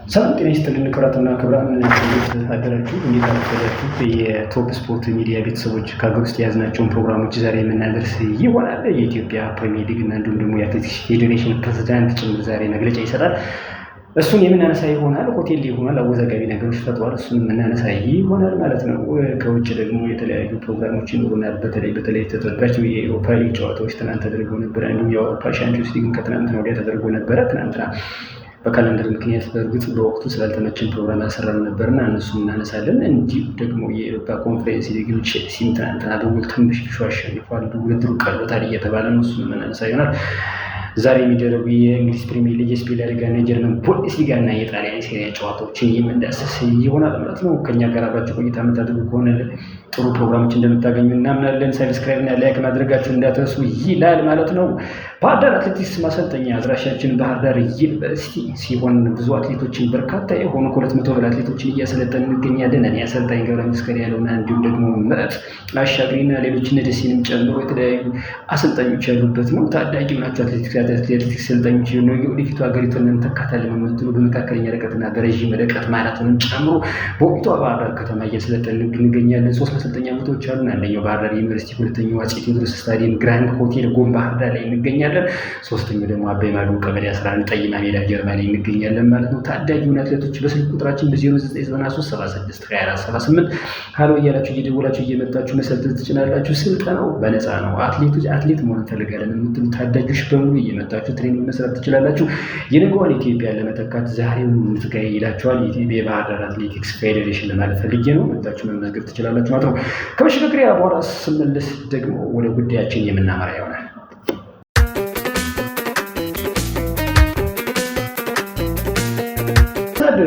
ሰላም ጤና ይስጥልን ክቡራትና ክቡራን፣ እንዴት አደራችሁ? እንዴት አረፈዳችሁ? የቶፕ ስፖርት ሚዲያ ቤተሰቦች ከሀገር ውስጥ የያዝናቸውን ፕሮግራሞች ዛሬ የምናደርስ ይሆናል። የኢትዮጵያ ፕሪሚየር ሊግ እና እንዲሁም ደግሞ የአትሌቲክስ ፌዴሬሽን ፕሬዝዳንት ጭምር ዛሬ መግለጫ ይሰጣል። እሱን የምናነሳ ይሆናል። ሆቴል ይሆናል፣ አወዛጋቢ ነገሮች ፈጥሯል። እሱን የምናነሳ ይሆናል ማለት ነው። ከውጭ ደግሞ የተለያዩ ፕሮግራሞች ይኖሩናል። በተለይ ተጠባቂ የአውሮፓ ሊግ ጨዋታዎች ትናንት ተደርገው ነበረ። እንዲሁም የአውሮፓ ሻምፒዮንስ ሊግ ከትናንትና ወዲያ ተደርጎ ነበረ። ትናንትና በካለንደር ምክንያት በእርግጥ በወቅቱ ስላልተመችን ፕሮግራም ያሰራን ነበርና እነሱን እናነሳለን። እንዲሁ ደግሞ የአውሮፓ ኮንፈረንስ ሊግ ቼልሲን ትናንትና በጎል ትንሽ አሸንፏል። ውድድሩ ቀሎታል እየተባለ ነው። እሱን የምናነሳ ይሆናል። ዛሬ የሚደረጉ የእንግሊዝ ፕሪሚየር ሊግ፣ የስፔን ላሊጋ እና የጀርመን ቡንደስሊጋ እና የጣሊያን ሴሪያ ጨዋታዎችን የምንዳስስ ይሆናል ማለት ነው። ከኛ ጋር አብራችሁ ቆይታ የምታደርጉ ከሆነ ጥሩ ፕሮግራሞች እንደምታገኙ እናምናለን። ሰብስክራይብ እና ላይክ ማድረጋችሁ እንዳትረሱ ይላል ማለት ነው። ባህር ዳር አትሌቲክስ ማሰልጠኛ አድራሻችን ባህር ዳር ዩኒቨርሲቲ ሲሆን ብዙ አትሌቶችን በርካታ የሆኑ ከ200 በላይ አትሌቶችን እያሰለጠን እንገኛለን። እኔ አሰልጣኝ ገብረ መስቀል ያለውና እንዲሁም ደግሞ ምረት አሻግሪና ሌሎች ደሴንም ጨምሮ የተለያዩ አሰልጣኞች ያሉበት ነው። ታዳጊ ናቸው አትሌቲክስ ሰልጣኞች ነው። የወደፊቱ ሀገሪቱን እንተካታለን የምትሉ በመካከለኛ ርቀትና በረዥም ርቀት ማራቶንን ጨምሮ በወቅቱ ባህር ዳር ከተማ እያሰለጠን እንገኛለን። 3 ማሰልጠኛ ቦታዎች አሉ። አንደኛው ባህር ዳር ዩኒቨርሲቲ፣ ሁለተኛው አፄ ቴዎድሮስ ስታዲየም ግራንድ ሆቴል ጎን ባህር ዳር ላይ እንገኛለን። ሶስተኛው ደግሞ አባይ ማዶ ቀበሌ 11 ጠይማ ሜዳ ጀርባ ላይ እንገኛለን ማለት ነው። ታዳጊውን አትሌቶች በስልክ ቁጥራችን በ0993762478 ሀሎ እያላችሁ እየደወላችሁ እየመጣችሁ መሰልጠን ትችላላችሁ። ስልጠናው በነፃ ነው። አትሌት መሆን እንፈልጋለን የምትሉ ታዳጊዎች በሙሉ እየመጣችሁ ትሬኒንግ መስራት ትችላላችሁ። የነገዋን ኢትዮጵያ ለመተካት ዛሬውን ምትጋይ ይላችኋል የኢትዮጵያ የባህር ዳር አትሌቲክስ ፌዴሬሽን ለማለት ፈልጌ ነው። መጣችሁ መመዝገብ ትችላላችሁ ማለት ነው። ከመሸጋገሪያ በኋላ ስመለስ ደግሞ ወደ ጉዳያችን የምናመራ ይሆናል።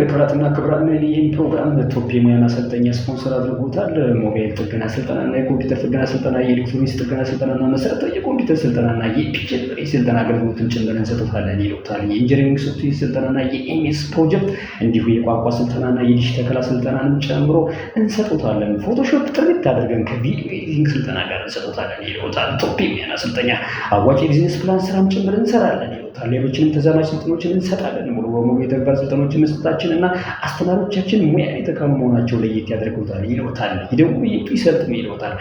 ክቡራትና ክቡራን፣ ይህን ፕሮግራም ቶፕ የሙያ ማሰልጠኛ ስፖንሰር አድርጎታል። ሞባይል ጥገና ስልጠናና የኮምፒውተር ጥገና ስልጠና፣ የኤሌክትሮኒክስ ጥገና ስልጠናና መሰረታዊ የኮምፒውተር ስልጠናና የፒችሪ ስልጠና አገልግሎትን ጭምር እንሰጡታለን ይሉታል። የኢንጂነሪንግ ሶፍትዌር ስልጠናና የኤምኤስ ፕሮጀክት እንዲሁ የቋንቋ ስልጠናና የዲሽ ተከላ ስልጠናንም ጨምሮ እንሰጡታለን። ፎቶሾፕ ጥርት አድርገን ከቪዲዮ ኤዲቲንግ ስልጠና ጋር እንሰጡታለን ይሉታል። ቶፕ የሙያ ማሰልጠኛ አዋጭ የቢዝነስ ፕላን ስራም ጭምር እንሰራለን ይሉታል። ሌሎችንም ተዛማጅ ስልጠናዎችን እንሰጣለን። ሙሉ በሙሉ የተግባር ስልጠናዎችን መስጠታችን እና አስተማሪዎቻችን ሙያ የተካኑ መሆናቸው ለየት ያደርጉታል ይሉታል። ይደውሉ ይሰልጥኑ ይሉታል።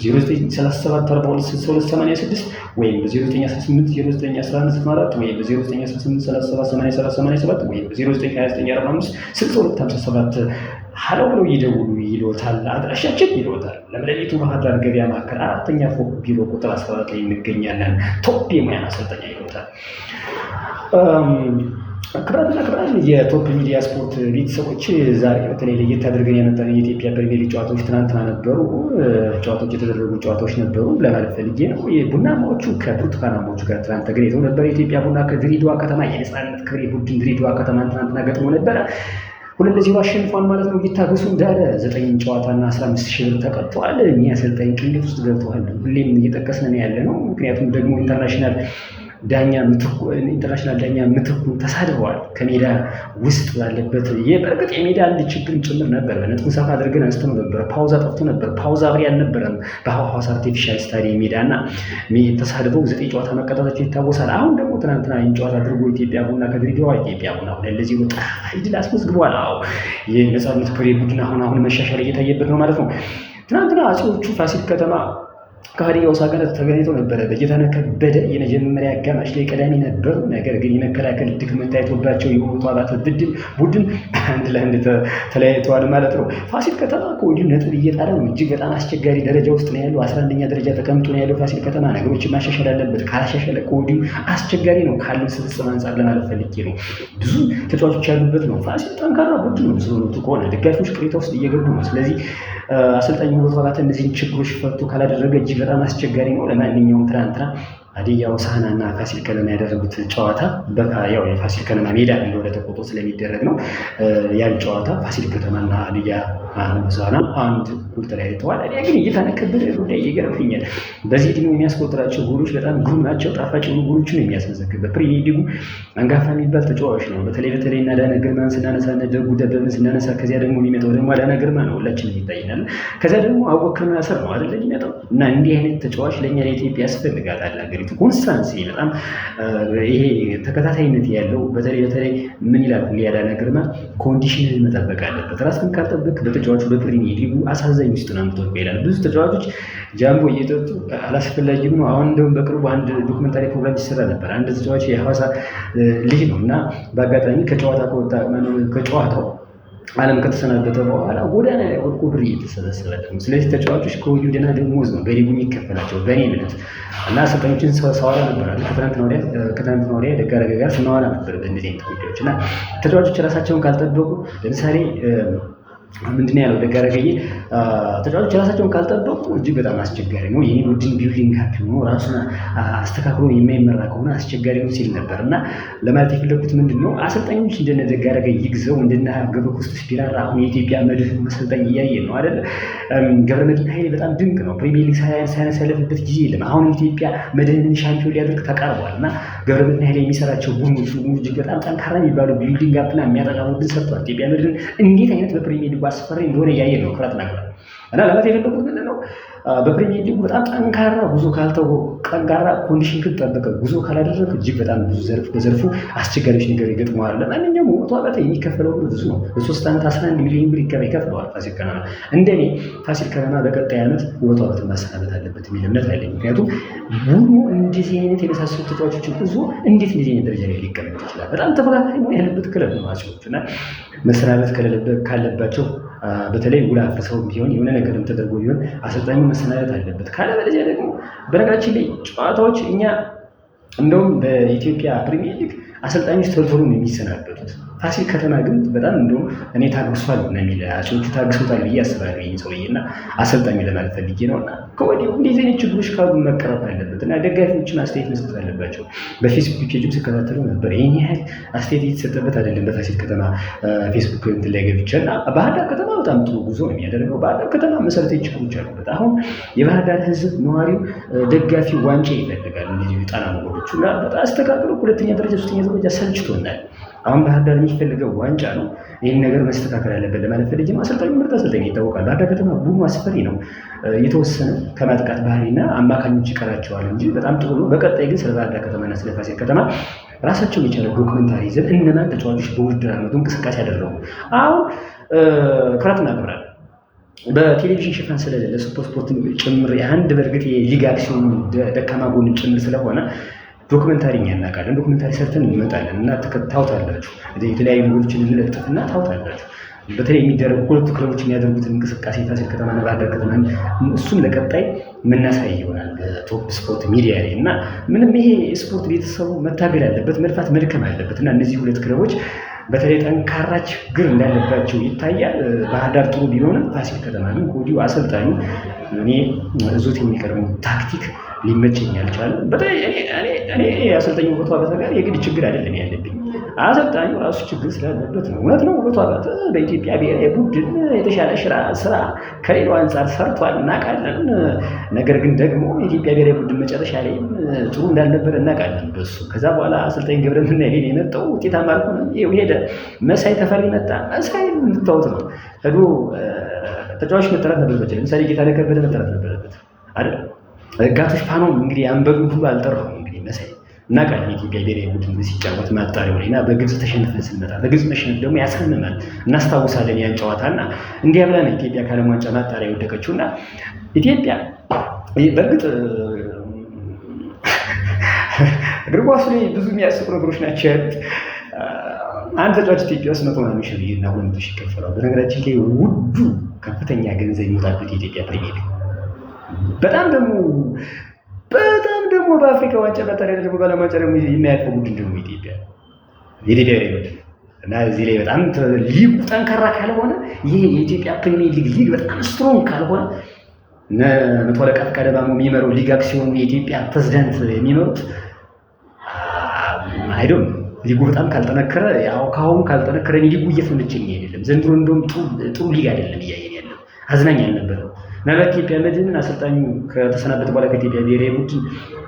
0934426286 ወይም በ0918091194 ወይም በ0918378787 ወይም በ0929456257 ሀሎ ብለው ይደውሉ ይሉታል። አድራሻችን ይሉታል ለምለሚቱ ባህር ዳር ገበያ ማዕከል 4ኛ ፎቅ ቢሮ ቁጥር 14 ላይ እንገኛለን። ቶፕ የሙያ ማሰልጠኛ ይሉታል። ክቡራትና ክቡራን የቶፕ ሚዲያ ስፖርት ቤተሰቦች ዛሬ በተለይ ለየት አድርገን ያመጣን የኢትዮጵያ ፕሪሚየር ሊግ ጨዋታዎች ትናንትና ነበሩ። ጨዋታዎች የተደረጉ ጨዋታዎች ነበሩ ለማለት ፈልጌ ነው። ቡናማዎቹ ከብርቱካናማዎቹ ጋር ትናንት ተገናኝተው ነበር። የኢትዮጵያ ቡና ከድሬዳዋ ከተማ የነፃነት ክብሬ ቡድን ድሬዳዋ ከተማን ትናንትና ገጥሞ ነበረ። 2-0 አሸንፏል ማለት ነው። ይታገሱ እንዳለ 9 ጨዋታና 15,000 ብር ተቀጥቷል። እኛ አሰልጣኝ ቅሌት ውስጥ ገብተዋል። ሁሌም እየጠቀስን ያለ ነው። ምክንያቱም ደግሞ ኢንተርናሽናል ዳኛ ምትኩ ተሳድበዋል። ከሜዳ ውስጥ ባለበት በእርግጥ የሜዳ አንድ ችግር ጭምር ነበር። በነጥቡ ሰፋ አድርገን አንስተው ነበር። ፓውዛ ጠፍቶ ነበር። ፓውዛ አብሬ አልነበረም በሐዋሳ አርቲፊሻል ስታዲየም ሜዳ እና ተሳድበው 9 ጨዋታ መቀጣታቸው ይታወሳል። አሁን ደግሞ ትናንትና ይህን ጨዋታ አድርጎ ኢትዮጵያ ቡና ከድሬዳዋ ኢትዮጵያ ቡና 2-0 ድል አስመዝግቧል። የነፃነት ክብሬ ቡድን አሁን መሻሻል እየታየበት ነው ማለት ነው። ትናንትና አጼዎቹ ፋሲል ከተማ ከሀዲያ ሆሳዕና ተገናኝተው ነበረ። በጌታነህ ከበደ የመጀመሪያ አጋማሽ ላይ ቀዳሚ ነበሩ። ነገር ግን የመከላከል ድክመት ታይቶባቸው የሆኑት አባተ ቡድን 1-1 ተለያይተዋል ማለት ነው። ፋሲል ከተማ ከወዲሁ ነጥብ እየጣለ ነው። እጅግ በጣም አስቸጋሪ ደረጃ ውስጥ ነው ያለው። 11ኛ ደረጃ ተቀምጦ ነው ያለው ፋሲል ከተማ። ነገሮችን ማሻሻል አለበት። ካላሻሻለ ከወዲሁ አስቸጋሪ ነው። ካለው ስብስብ አንጻር ለማለት ፈልጌ ነው። ብዙ ተጫዋቾች ያሉበት ነው። ፋሲል ጠንካራ ቡድን ነው። ስለሆነቱ ከሆነ ደጋፊዎች ቅሬታ ውስጥ እየገቡ ነው። ስለዚህ አሰልጣኝ ውበቱ አባተ እነዚህን ችግሮች ፈቱ ካላደረገ እጅግ በጣም አስቸጋሪ ነው። ለማንኛውም ትናንትና ሀዲያ ሆሳዕና እና ፋሲል ከነማ ያደረጉት ጨዋታ ያው የፋሲል ከነማ ሜዳ እንደሆነ ተቆጥሮ ስለሚደረግ ነው። ያን ጨዋታ ፋሲል ከተማና ሀዲያ ሆሳዕና በኩል ተለያይተዋል። እኔ ግን እየተነከበደ ጉዳይ ይገርመኛል። በዚህ ዕድሜው የሚያስቆጥራቸው ጎሎች በጣም ግሩም ናቸው። ጣፋጭ ጎሎችን የሚያስመዘግብ በፕሪሚየር ሊጉ አንጋፋ የሚባል ተጫዋች ነው። በተለይ እና አዳነ ግርማን ስናነሳ እና ደጉ ደበበን ስናነሳ ከዚያ ደግሞ የሚመጣው ደግሞ አዳነ ግርማ ነው፣ ሁላችንም ይታየናል። ከዚያ ደግሞ አቡበከር ናስር ነው አይደል የሚመጣው። እና እንዲህ አይነት ተጫዋች ለእኛ ለኢትዮጵያ ያስፈልጋታል ሀገሪቱ። ኮንስታንሲ በጣም ይሄ ተከታታይነት ያለው በተለይ ምን ይላል አዳነ ግርማ ኮንዲሽንን መጠበቅ አለበት። ራስን ካልጠበቅ በተጫዋቹ በፕሪሚየር ሊጉ አሳዛኝ ውስጥ ነው የምትወድቀው ይላል። ብዙ ተጫዋቾች ጃምቦ እየጠጡ አላስፈላጊ ነው። አሁን እንደውም በቅርቡ አንድ ዶክመንታሪ ፕሮግራም ይሰራ ነበር። አንድ ተጫዋች የሐዋሳ ልጅ ነው እና በአጋጣሚ ከጨዋታው ዓለም ከተሰናበተ በኋላ ጎዳና ላይ ወድቆ ብር እየተሰበሰበለት ነው። ስለዚህ ተጫዋቾች ከወዲሁ ደህና ደሞዝ ነው በሊጉ የሚከፈላቸው በእኔ እምነት እና አሰልጣኞችን ሳወራ ነበር አለ ከትናንትና ወዲያ ደጋረገ ጋር ስናወራ ነበር በእነዚህ አይነት ጉዳዮች እና ተጫዋቾች ራሳቸውን ካልጠበቁ ለምሳሌ ምንድን ያለው ደጋረገኝ ተጫዋቾች ራሳቸውን ካልጠበቁ እጅግ በጣም አስቸጋሪ ነው። የኔ ቡድን ቢልዲንግ ሀፒ ሆኖ ራሱን አስተካክሎ የማይመራ ከሆነ አስቸጋሪ ነው ሲል ነበር እና ለማለት የፈለኩት ምንድን ነው አሰልጣኞች እንደነ ደጋረገኝ ይግዘው እንደነ ገብረክርስቶስ ቢራራ አሁን የኢትዮጵያ መድህን አሰልጣኝ እያየን ነው አይደለ? ገብረመድህን ኃይሌ በጣም ድንቅ ነው። ፕሪሚየር ሊግ ሳያነሳ ያለፈበት ጊዜ የለም። አሁን ኢትዮጵያ መድህንን ሻምፒዮን ሊያደርግ ተቃርቧል እና ገብረመድህን ኃይሌ የሚሰራቸው ቡድኖች እጅግ በጣም ጠንካራ የሚባሉ ቢልዲንግ አፕና የሚያጠቃ ቡድን ሰርቷል። ኢትዮጵያ መድህን እንዴት አይነት በፕሪሚየር ሊግ አስፈሪ እንደሆነ እያየን ነው። ኩራት ናገር እና ለማለት የፈለኩት ምንድን ነው በፕሪሚየር ሊጉ በጣም ጠንካራ ጉዞ ጠንካራ ኮንዲሽን ከተጠበቀ ጉዞ ካላደረግ እጅግ በጣም ብዙ በዘርፉ አስቸጋሪዎች ነገር ይገጥመዋል። ለማንኛውም ውበቱ አባተ የሚከፈለው ብር ብዙ ነው። በ3 ዓመት 11 ሚሊዮን ብር ይከፍለዋል ፋሲል ከነማ። እንደኔ ፋሲል ከነማ በቀጣይ ዓመት ውበቱ አባተ ማሰናበት አለበት የሚል እምነት አለኝ። ምክንያቱም ቡድኑ እንደዚህ አይነት የመሳሰሉ ተጫዋቾችን ብዙ እንዴት እንደዚህ አይነት ደረጃ ላይ ሊቀመጥ ይችላል? በጣም ተፎካካሪ መሆን ያለበት ክለብ ነው ማሲዎች እና መሰናበት ካለባቸው በተለይ ውል አፍርሰው ቢሆን የሆነ ነገርም ተደርጎ ቢሆን አሰልጣኙ መሰናበት አለበት። ካለበለዚያ ደግሞ በነገራችን ላይ ጨዋታዎች እኛ እንደውም በኢትዮጵያ ፕሪሚየር ሊግ አሰልጣኞች ቶሎ ነው የሚሰናበቱት። ፋሲል ከተማ ግን በጣም እንደውም እኔ ታግሷል ነው የሚል ሰዎቹ ታግሶታል ብዬ አስባለሁ። ይህን ሰውዬ እና አሰልጣኙ ለማለት ፈልጌ ነው። እና ከወዲሁ እንደዚህ አይነት ችግሮች ካሉ መቀረፍ አለበት እና ደጋፊዎችን አስተያየት መስጠት አለባቸው። በፌስቡክ ፔጅም ሲከታተሉ ነበር። ይህን ያህል አስተያየት የተሰጠበት አይደለም በፋሲል ከተማ ፌስቡክ እንትን ላይ ገብቼ እና ባህር ዳር ከተማ በጣም ጥሩ ጉዞ ነው የሚያደርገው። ባህር ዳር ከተማ መሰረታዊ ችግሮች አሉበት። አሁን የባህር ዳር ሕዝብ ነዋሪው ደጋፊ ዋንጫ ይፈልጋል። እንደዚህ ጣና ሞገዶቹ እና በጣም አስተካክሎ ሁለተኛ ደረጃ ሶስተኛ ደረጃ ሰልችቶናል። አሁን ባህር ዳር የሚፈልገው ዋንጫ ነው። ይህን ነገር መስተካከል አለበት ለማለት ፈልጌ ነው። አሰልጣኙ ምርጥ አሰልጣኝ ይታወቃል። ባህር ዳር ከተማ ቡድኑ አስፈሪ ነው። የተወሰነ ከማጥቃት ባህሪና አማካኞች ይቀራቸዋል እንጂ በጣም ጥሩ ነው። በቀጣይ ግን ስለ ባህር ዳር ከተማና ስለ ፋሲል ከተማ ራሳቸውን የቻለ ዶክመንታሪ ይዘን እነማን ተጫዋቾች በውድድር ዓመቱ እንቅስቃሴ ያደረጉ አሁን ክራት እናገብራለን በቴሌቪዥን ሽፋን ስለሌለ ስፖርት ጭምር አንድ በእርግጥ የሊግ አክሲዮን ደካማ ጎን ጭምር ስለሆነ ዶክመንታሪ እኛ እናውቃለን። ዶክመንታሪ ሰርተን እንመጣለን እና ታውታላችሁ። የተለያዩ ነገሮችን እንለጥፍና ታውታላችሁ። በተለይ የሚደረጉ ሁለቱ ክለቦች የሚያደርጉትን እንቅስቃሴ ፋሲል ከተማና ባህር ዳር ከተማ እሱም ለቀጣይ የምናሳይ ይሆናል በቶፕ ስፖርት ሚዲያ ላይ እና ምንም ይሄ ስፖርት ቤተሰቡ መታገል አለበት፣ መልፋት መድከም አለበት እና እነዚህ ሁለት ክለቦች በተለይ ጠንካራ ችግር እንዳለባቸው ይታያል። ባህር ዳር ጥሩ ቢሆንም ፋሲል ከተማ ግን ከወዲሁ አሰልጣኙ እኔ እዞት የሚቀርበው ታክቲክ ሊመቸኝ አልቻለም። በተለይ እኔ አሰልጣኙ ውበቱ አባተ ጋር የግድ ችግር አይደለም ያለብኝ፣ አሰልጣኙ ራሱ ችግር ስላለበት ነው። እውነት ነው ውበቱ አባተ በኢትዮጵያ ብሔራዊ ቡድን የተሻለ ስራ ከሌላው አንጻር ሰርቷል እናውቃለን። ነገር ግን ደግሞ የኢትዮጵያ ብሔራዊ ቡድን መጨረሻ ላይም ጥሩ እንዳልነበረ እናውቃለን በሱ። ከዛ በኋላ አሰልጣኝ ገብረመድህን የመጣው ውጤታማ አልሆነም። ሄደ። መሳይ ተፈሪ መጣ። መሳይ የምታዩት ነው ሄዶ ተጫዋች መጠራት ነበረበት። ለምሳሌ ጌታነህ ከበደ መጠራት ነበረበት አይደል? ጋቶች ፋኖም እንግዲህ አንበሉን ሁሉ አልጠራሁም። እንግዲህ መሳይ እናውቃለን የኢትዮጵያ ብሔራዊ ቡድን ሲጫወት ማጣሪያው ላይ እና በግብፅ ተሸንፈን ስንመጣ በግብፅ መሸነፍ ደግሞ ያሳምማል። እናስታውሳለን ያን ጨዋታና እንዲያ ብላ ነው ኢትዮጵያ ከዓለም ዋንጫ ማጣሪያ የወደቀችው እና ኢትዮጵያ በእርግጥ እግር ኳሱ ላይ ብዙ የሚያስቁ ነገሮች ናቸው ያሉት። አንድ ተጫዋች ኢትዮጵያ ውስጥ 100 ሺህ እና 200 ሺህ ይከፈላል። በነገራችን ላይ ውዱ ከፍተኛ ገንዘብ የሚወጣበት የኢትዮጵያ ፕሪሚየር ሊግ በጣም ደግሞ በአፍሪካ ዋንጫ በተለይ ደግሞ በዓለም ዋንጫ ደግሞ የሚያልፈው ቡድን ደግሞ ኢትዮጵያ ቡድን እና እዚህ ላይ በጣም ሊጉ ጠንካራ ካልሆነ ይሄ የኢትዮጵያ ፕሪሚየር ሊግ በጣም ስትሮንግ ካልሆነ መቶ አለቃ ፈቃደ ማሞ የሚመራው ሊግ አክሲዮን የኢትዮጵያ ፕሬዝዳንት የሚመሩት አይዶን ሊጉ በጣም ካልጠነከረ ያው ካሁን ካልጠነከረ ሊጉ እየተመቸኝ አይደለም። ዘንድሮ እንደውም ጥሩ ሊግ አይደለም እያየን ያለው አዝናኝ አልነበረም። ምናልባት ኢትዮጵያ መድን አሰልጣኙ ከተሰናበተ በኋላ ከኢትዮጵያ ብሔራዊ ቡድን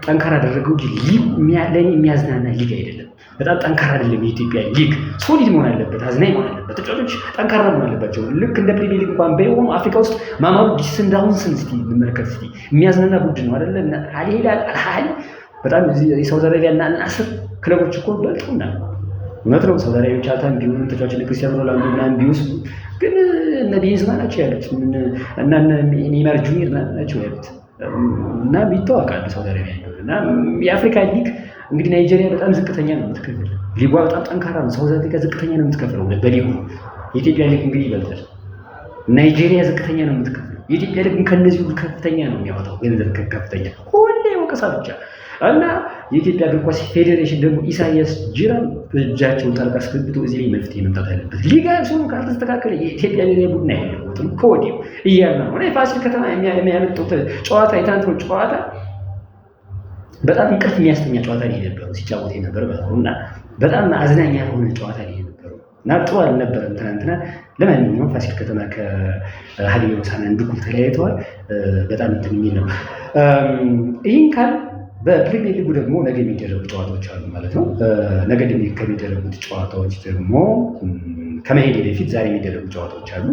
ጠንካራ አደረገው እንጂ ሊግ ለእኔ የሚያዝናና ሊግ አይደለም። በጣም ጠንካራ አይደለም። የኢትዮጵያ ሊግ ሶሊድ መሆን አለበት፣ አዝናኝ መሆን አለበት። ተጫዋቾች ጠንካራ መሆን አለባቸው። ልክ እንደ ፕሪሚየር ሊግ እንኳን በሆኑ አፍሪካ ውስጥ ማማዱ ሰንዳውንስን እስቲ እንመልከት እስቲ። የሚያዝናና ቡድን ነው አይደለ? አልሂላል አልሃሊ በጣም የሳውዲ አረቢያ እና ናስር ክለቦች እኮ በልጡና እውነት ነው። ሳውዲ አረቢያ ቻታን ቢሆኑ ተጫዋች ለክርስቲያኖ ሮናልዶ ምናምን ቢወስዱ ግን እነ ቤንዝማ ናቸው ያሉት እና ኔይማር ጁኒየር ናቸው ያሉት እና ይታወቃሉ ሳውዲ አረቢያ እና የአፍሪካ ሊግ እንግዲህ ናይጄሪያ በጣም ዝቅተኛ ነው የምትከፍለው። ሊጓ በጣም ጠንካራ ነው። ሳውዝ አፍሪካ ዝቅተኛ ነው የምትከፍለው በሊጉ። የኢትዮጵያ ሊግ እንግዲህ ይበልጣል። ናይጄሪያ ዝቅተኛ ነው የምትከፍለው። የኢትዮጵያ ሊግ ከነዚህ ሁሉ ከፍተኛ ነው የሚያወጣው ገንዘብ ከፍተኛ ሁሌ ወቀሳ ብቻ እና የኢትዮጵያ እግር ኳስ ፌዴሬሽን ደግሞ ኢሳያስ ጂራን በእጃቸውን ጣልቃ አስገብቶ እዚህ ላይ መፍትሄ መምጣት አለበት። ሊጋቸውን ካልተስተካከለ የኢትዮጵያ ብሔራዊ ቡድን አይለወጥም ከወዲሁ እያልን ነው። ፋሲል ከተማ የሚያመጡት ጨዋታ የትናንትናው ጨዋታ በጣም እንቅልፍ የሚያስተኛ ጨዋታ ነው የነበረው ሲጫወት የነበረ እና በጣም አዝናኝ ያልሆነ ጨዋታ ነው የነበረው እና ጥሩ አልነበረም ትናንትና። ለማንኛውም ፋሲል ከተማ ከሀዲያ ሆሳዕና እኩል ተለያይተዋል። በጣም እንትን የሚል ነው። ይህን ካል በፕሪሚየር ሊጉ ደግሞ ነገ የሚደረጉ ጨዋታዎች አሉ ማለት ነው። ነገ ከሚደረጉት ጨዋታዎች ደግሞ ከመሄድ በፊት ዛሬ የሚደረጉ ጨዋታዎች አሉ።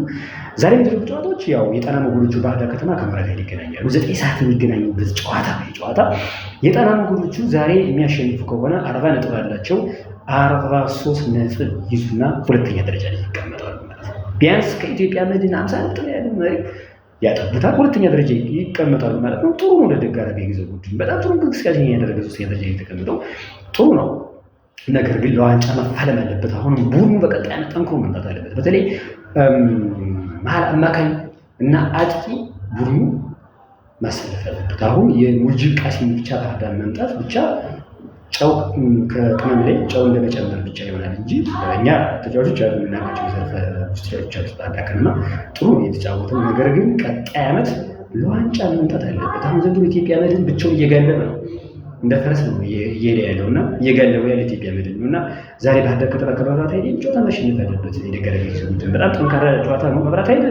ዛሬ የሚደረጉ ጨዋታዎች ያው የጣና ሞገዶቹ ባህር ዳር ከተማ ከመብራት ኃይል ይገናኛሉ። 9 ሰዓት የሚገናኙበት ጨዋታ የጣና ሞገዶቹ ዛሬ የሚያሸንፉ ከሆነ 40 ነጥብ አላቸው። 43 ነጥብ ይዙና ሁለተኛ ደረጃ ላይ ይቀመጣሉ ማለት ነው። ቢያንስ ከኢትዮጵያ መድን 50 ነጥብ ያለ መሪ ያጠቡታል፣ ሁለተኛ ደረጃ ይቀመጣሉ ማለት ነው። ጥሩ ነው። ለደጋፊ የጊዜው ቡድን በጣም ጥሩ እንቅስቃሴ ያደረገ ሶስተኛ ደረጃ የተቀመጠው ጥሩ ነው። ነገር ግን ለዋንጫ መፋለም አለበት። አሁንም ቡድኑ በቀጣይ ዓመት ጠንክሮ መምጣት አለበት። በተለይ መሀል አማካኝ እና አጥቂ ቡድኑ ማሰለፍ አለበት። አሁን የሙጂብ ቃሲም ብቻ ባህር ዳር መምጣት ብቻ ጨው ከቅመም ላይ ጨው እንደመጨመር ብቻ ይሆናል እንጂ እኛ ተጫዋቾች አሉ የምናውቃቸው ዘርፈ ውስጥ ተጫዋቾች ባህር ዳር ከነማ ጥሩ የተጫወተው። ነገር ግን ቀጣይ ዓመት ለዋንጫ መምጣት አለበት። አሁን ዘንድሮ ኢትዮጵያ መድን ብቻውን እየጋለበ ነው፣ እንደ ፈረስ ነው እየሄደ ያለው እና እየጋለበው ያለ ኢትዮጵያ መድን ነው እና ዛሬ ባህር ዳር ከተማ ከመብራት ኃይል ጨዋታ ማሸነፍ አለበት። የደጋፊ ቡድን በጣም ጠንካራ ጨዋታ ነው። መብራት ኃይል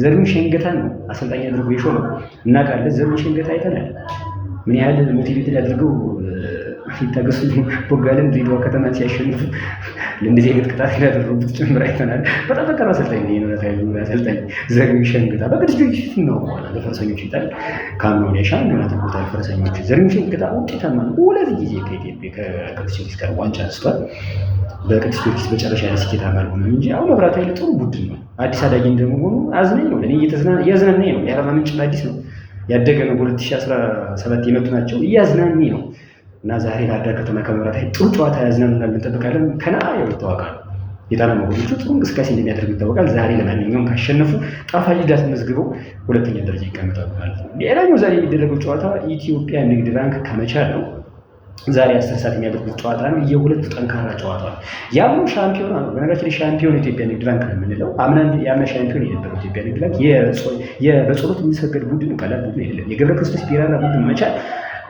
ዘሪሁን ሸንገታን ነው አሰልጣኝ አድርጎ የሾመው እናውቃለን። ዘሪሁን ሸንገታ አይተናል ምን ያህል ሞቲቬትድ አድርገው ሲታገሱ ቦጋለን ድሬዳዋ ከተማ ሲያሸንፉ ለእንደዚህ አይነት ቅጣት ያደረጉት ጭምር አይተናል። በጣም ጠንካራ አሰልጣኝ ነው የመብራት ኃይል አሰልጣኝ ዘሪሁን ሸንገታ። በቅዱስ ጊዮርጊስ ነው ለፈረሰኞች ይጣል ካምናው ላይ ሻምፒዮን አድርጎታል ፈረሰኞች። ዘሪሁን ሸንገታ ውጤታማ ነው። ሁለት ጊዜ ከኢትዮጵያ ከቅዱስ ጊዮርጊስ ጋር ዋንጫ አንስቷል። በቅዱስ ጊዮርጊስ መጨረሻ ላይ ስኬታማ አልሆነም እንጂ አሁን መብራት ኃይል ጥሩ ቡድን ነው። አዲስ አዳጊ እንደመሆኑ አዝናኝ ነው። ለእኔ እያዝናናኝ ነው። የአርባ ምንጭ አዲስ ነው ያደገ ነው። በ2017 የመጡ ናቸው። እያዝናኝ ነው እና ዛሬ ባህር ዳር ከተማ ከመብራት ኃይል ጥሩ ጨዋታ ያዝናኑናል እንጠብቃለን። ያው ይታወቃል የጣና ሞገዶቹ ጥሩ እንቅስቃሴ እንደሚያደርጉ ይታወቃል። ዛሬ ለማንኛውም ካሸነፉ ጣፋጭ ዳት መዝግበው ሁለተኛ ደረጃ ይቀመጣሉ ማለት ነው። ሌላኛው ዛሬ የሚደረገው ጨዋታ ኢትዮጵያ ንግድ ባንክ ከመቻል ነው። ዛሬ 10 ሰዓት የሚያደርጉት ጨዋታ ነው። የሁለቱ ጠንካራ ጨዋታ ነው። ያምኑ ሻምፒዮን ነው። በነገራችን ላይ ሻምፒዮን ኢትዮጵያ ንግድ ባንክ ነው የምንለው። ያምና ሻምፒዮን የነበረው ኢትዮጵያ ንግድ ባንክ በጸሎት የሚሰገድ ቡድን ቀላል ቡድን አይደለም። የገብረ ክርስቶስ ቢራራ ቡድን መቻል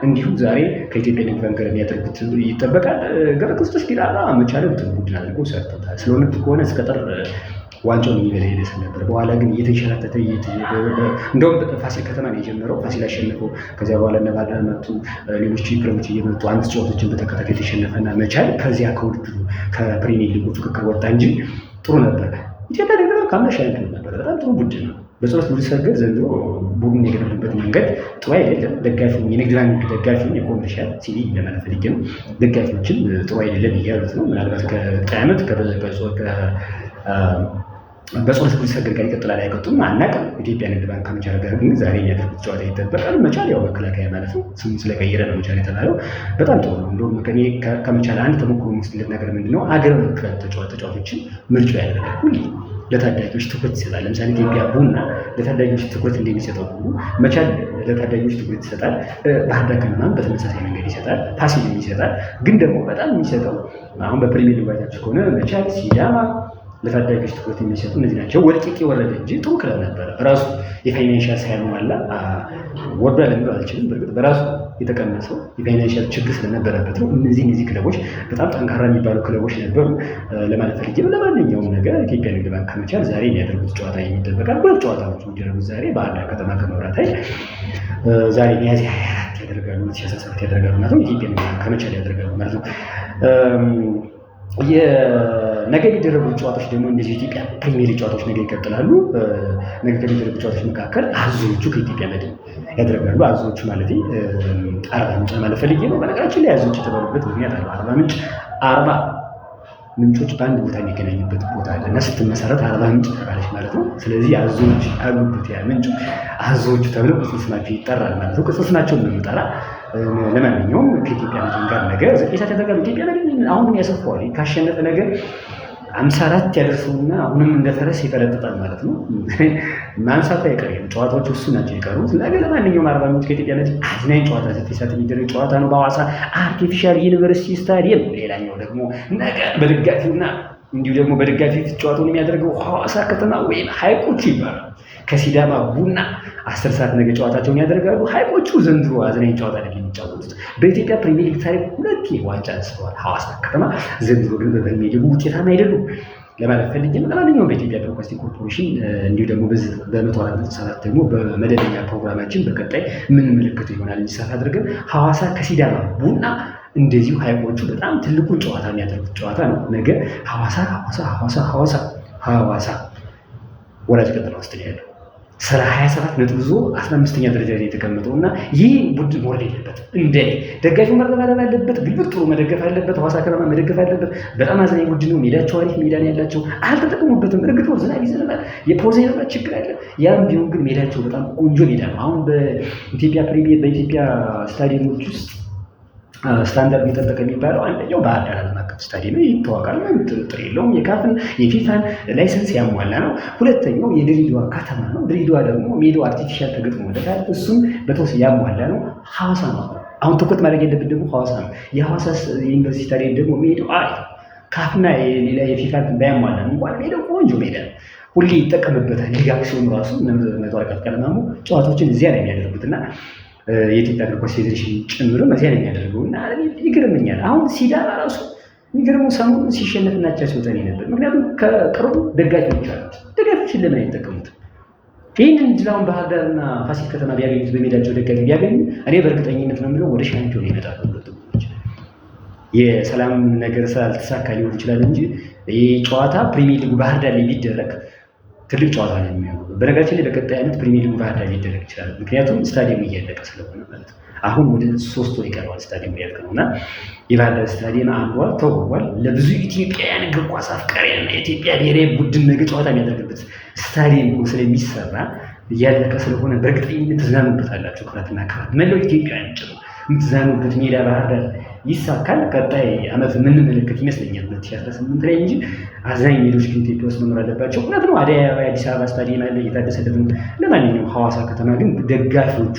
እንዲሁም ዛሬ ከኢትዮጵያ ንግድ ባንክ ጋር የሚያደርጉት ይጠበቃል። ገብረ ክርስቶስ ቢራራ መቻልን ጥሩ ቡድን አድርጎ ሰርቶታል። ስለሆነ ከሆነ እስከ ጥር ዋንጫውን የሚበላ ይደርስ ነበር። በኋላ ግን እየተንሸራተተ እንደውም ፋሲል ከተማ ነው የጀመረው። ፋሲል አሸነፈው። ከዚያ በኋላ እነ ባህር ዳር መጡ፣ ሌሎች ክለቦች እየመጡ 5 ጨዋታዎችን በተከታታይ የተሸነፈና መቻል ከዚያ ከውድድሩ ከፕሪሚየር ሊጉ ፍክክር ወጣ እንጂ ጥሩ ነበር። ኢትዮጵያ ንግድ ባንክ አምና ሻምፒዮን ነበር። በጣም ጥሩ ቡድን ነው። በጸሎት ሊሰገድ ዘንድሮ ቡድን የገነቡበት መንገድ ጥሩ አይደለም። ደጋፊው የንግድ ባንክ ደጋፊውን የኮመርሻል ሲቪ ለማለት ፈልጌ ነው። ደጋፊዎችን ጥሩ አይደለም እያሉት ነው። ምናልባት ከቀጣይ ዓመት በጸሎት ሊሰገድ ጋር ይቀጥላል አይቀጥሉም አናውቅም። ኢትዮጵያ ንግድ ባንክ ከመቻል ጋር ግን ዛሬ የሚያደርጉት ጨዋታ ይጠበቃል። መቻል ያው መከላከያ ማለት ነው፣ ስሙ ስለቀየረ ነው መቻል የተባለው። በጣም ጥሩ ነው። እንደውም ከመቻል አንድ ተሞክሮ ውስጥ ነገር ምንድነው አገር በቀል ተጫዋቾችን ምርጫ ያደርጋል። ሁሌ ለታዳጊዎች ትኩረት ይሰጣል። ለምሳሌ ኢትዮጵያ ቡና ለታዳጊዎች ትኩረት እንደሚሰጠው ሁሉ መቻል ለታዳጊዎች ትኩረት ይሰጣል። ባህር ዳር ከነማም በተመሳሳይ መንገድ ይሰጣል። ፋሲልም ይሰጣል። ግን ደግሞ በጣም የሚሰጠው አሁን በፕሪሚየር ሊግ ከሆነ መቻል፣ ሲዳማ፣ ለታዳጊዎች ትኩረት የሚሰጡ እነዚህ ናቸው። ወልቂጤ ወረደ እንጂ ጥሩ ክለብ ነበረ። ራሱ የፋይናንሻል ሳያሟላ ወርዷል ልንለው አልችልም። በእርግጥ በራሱ የተቀነሰው የፋይናንሻል ችግር ስለነበረበት ነው። እነዚህ ክለቦች በጣም ጠንካራ የሚባሉ ክለቦች ነበሩ ለማለት ፈልጌ ነው። ለማንኛውም ነገር ኢትዮጵያ ንግድ ባንክ ከመቻል ዛሬ የሚያደርጉት ጨዋታ የሚጠበቃል። ሁለት ጨዋታዎች የሚደረጉት ዛሬ ባህር ዳር ከተማ ከመብራት ኃይል ዛሬ ሚያዝያ 24 ያደርጋሉ፣ 2017 ያደርጋሉ ማለት ነው። ኢትዮጵያ ንግድ ባንክ ከመቻል ያደርጋሉ ማለት ነው። ነገ የሚደረጉ ጨዋታዎች ደግሞ እንደዚህ ኢትዮጵያ ፕሪሚየር ሊግ ጨዋታዎች ነገ ይቀጥላሉ። ነገ ከሚደረጉ ጨዋታዎች መካከል አዞዎቹ ከኢትዮጵያ መድን ያደርጋሉ። አዞዎቹ ማለት አርባ ምንጭ ማለት ፈልጌ ነው። በነገራችን ላይ አዞዎች የተባሉበት ምክንያት አለው። አርባ ምንጭ 40 ምንጮች በአንድ ቦታ የሚገናኙበት ቦታ አለ እና ስትመሰረት አርባ ምንጭ ተባለች ማለት ነው። ስለዚህ አዞዎች አሉበት ያ ምንጩ አዞዎቹ ተብለው ቅጽል ስማቸው ይጠራል ማለት ነው። ቅጽል ስማቸውን ነው የምጠራ። ለማንኛውም ከኢትዮጵያ መድን ጋር ነገር ዘጠኝ ሰዓት ያደርጋሉ። ኢትዮጵያ መድን አሁንም ያሰፋዋል። ካሸነፈ ነገር 54 ያደርሰውና አሁንም እንደፈረስ ይፈለጥጣል ማለት ነው። ማንሳቱ አይቀርም። ጨዋታዎቹ እሱ ናቸው የቀሩት። ለማንኛውም አርባ ምንጭ ከኢትዮጵያ መድን አዝናኝ ጨዋታ ዘጠኝ ሰዓት የሚደረግ ጨዋታ ነው በሐዋሳ አርቲፊሻል ዩኒቨርሲቲ ስታዲየም። ሌላኛው ደግሞ ነገ በደጋፊውና እንዲሁ ደግሞ በደጋፊ ፊት ጨዋታውን የሚያደርገው ሐዋሳ ከተማ ወይም ሀይቆቹ ይባላል ከሲዳማ ቡና 10 ሰዓት ነገ ጨዋታቸውን ያደርጋሉ። ሀይቆቹ ዘንድሮ አዝናኝ ጨዋታ ላይ የሚጫወቱት በኢትዮጵያ ፕሪሚየር ሊግ ታሪክ 2 ዋንጫ አንስተዋል ሐዋሳ ከተማ። ዘንድሮ ግን በፕሪሚየር ሊጉ ውጤታማ አይደሉም ለማለት ፈልጌ ነው። ለማንኛውም በኢትዮጵያ ብሮድካስቲንግ ኮርፖሬሽን እንዲሁ ደግሞ በ104.7 ደግሞ በመደበኛ ፕሮግራማችን በቀጣይ ምን ምልክቱ ይሆናል እንዲሰፋ አድርገን ሐዋሳ ከሲዳማ ቡና እንደዚሁ ሀይቆቹ በጣም ትልቁን ጨዋታ የሚያደርጉት ጨዋታ ነው። ነገ ሐዋሳ ወራጅ ቀጠና ውስጥ ነው ያለው። 27 ነጥብ ይዞ 15ኛ ደረጃ ላይ የተቀመጠው እና ይህ ቡድን መውረድ የለበትም። እንደ ደጋፊው መረባረብ አለበት፣ ግልብጥ ጥሩ መደገፍ አለበት፣ ሐዋሳ ከተማ መደገፍ አለበት። በጣም አዝናኝ ቡድን ነው። ሜዳቸው አሪፍ ሜዳ ነው ያላቸው፣ አልተጠቀሙበትም። እርግጥ ነው ዝናብ ይዘንባል፣ የፖሊስ ችግር አለ። ያም ቢሆን ግን ሜዳቸው በጣም ቆንጆ ሜዳ ነው። አሁን በኢትዮጵያ ፕሪሚየር በኢትዮጵያ ስታዲየሞች ውስጥ ስታንዳርድ የጠበቀ የሚባለው አንደኛው ባህር ዳር ዓለም አቀፍ ስታዲየም ይታወቃል፣ ምንም ጥርጥር የለውም። የካፍን የፊፋን ላይሰንስ ያሟላ ነው። ሁለተኛው የድሬዳዋ ከተማ ነው። ድሬዳዋ ደግሞ ሜዳው አርቲፊሻል ተገጥሞለታል፣ እሱም በተወሰነ ያሟላ ነው። ሐዋሳ ነው አሁን ትኩረት ማድረግ ያለብን ደግሞ ሐዋሳ ነው። የሐዋሳ ዩኒቨርሲቲ ስታዲየም ደግሞ ሜዳው አሪፍ ካፍና ሌላ የፊፋን ባያሟላ እንኳን ሜዳው ቆንጆ ሜዳ ነው። ሁሌ ይጠቀምበታል። ሊግ አክሲዮን ራሱ መቶ አለቃ ቀለማሙ ጨዋታዎችን እዚያ ላይ የሚያደርጉትና የኢትዮጵያ እግር ኳስ ፌዴሬሽን ጭምርም እዚያ ነው የሚያደርገው እና ይገርመኛል። አሁን ሲዳማ ራሱ የሚገርመው ሰሞኑን ሲሸነፍ ናቸው ሲወጣ ነበር። ምክንያቱም ከቅርቡ ደጋፊዎች አሉት። ደጋፊዎችን ለምን አይጠቀሙት? ይህንን ድላውን ባህር ዳርና ፋሲል ከተማ ቢያገኙት በሜዳቸው ደጋፊ ቢያገኙ እኔ በእርግጠኝነት ነው የምለው ወደ ሻምፒዮን ይመጣሉ። ሁለቱ የሰላም ነገር ስላልተሳካ ሊሆን ይችላል እንጂ ይህ ጨዋታ ፕሪሚየር ሊጉ ባህር ዳር ላይ ቢደረግ ትልቅ ጨዋታ ነው የሚሆነው። በነገራችን ላይ በቀጣይ ዓመት ፕሪሚየር ሊጉ ባህር ዳር ሊደረግ ይችላል። ምክንያቱም ስታዲየም እያለቀ ስለሆነ ማለት ነው። አሁን ወደ 3 ወር ይቀረዋል ስታዲየም ሊያልቅ ነው እና የባህር ዳር ስታዲየም አንዷል ተውቧል። ለብዙ ኢትዮጵያውያን እግር ኳስ አፍቃሪያን የኢትዮጵያ ብሔራዊ ቡድን ነገ ጨዋታ የሚያደርግበት ስታዲየም ስለሚሰራ እያለቀ ስለሆነ በእርግጠኝነት ትዝናኑበታላችሁ። ክፋትና ክፋት መላው ኢትዮጵያውያን ጭምር የምትዝናኑበት ሜዳ ባህር ዳር ይሳካል። ቀጣይ ዓመት የምንመለከት ይመስለኛል 2018 ላይ እንጂ አዛኝ ሜዶች ግን ኢትዮጵያ ውስጥ መኖር አለባቸው። እውነት ነው አዲስ አበባ የአዲስ አበባ ስታዲየም አለ እየታደሰለት ነው። ለማንኛውም ሐዋሳ ከተማ ግን ደጋፊዎቹ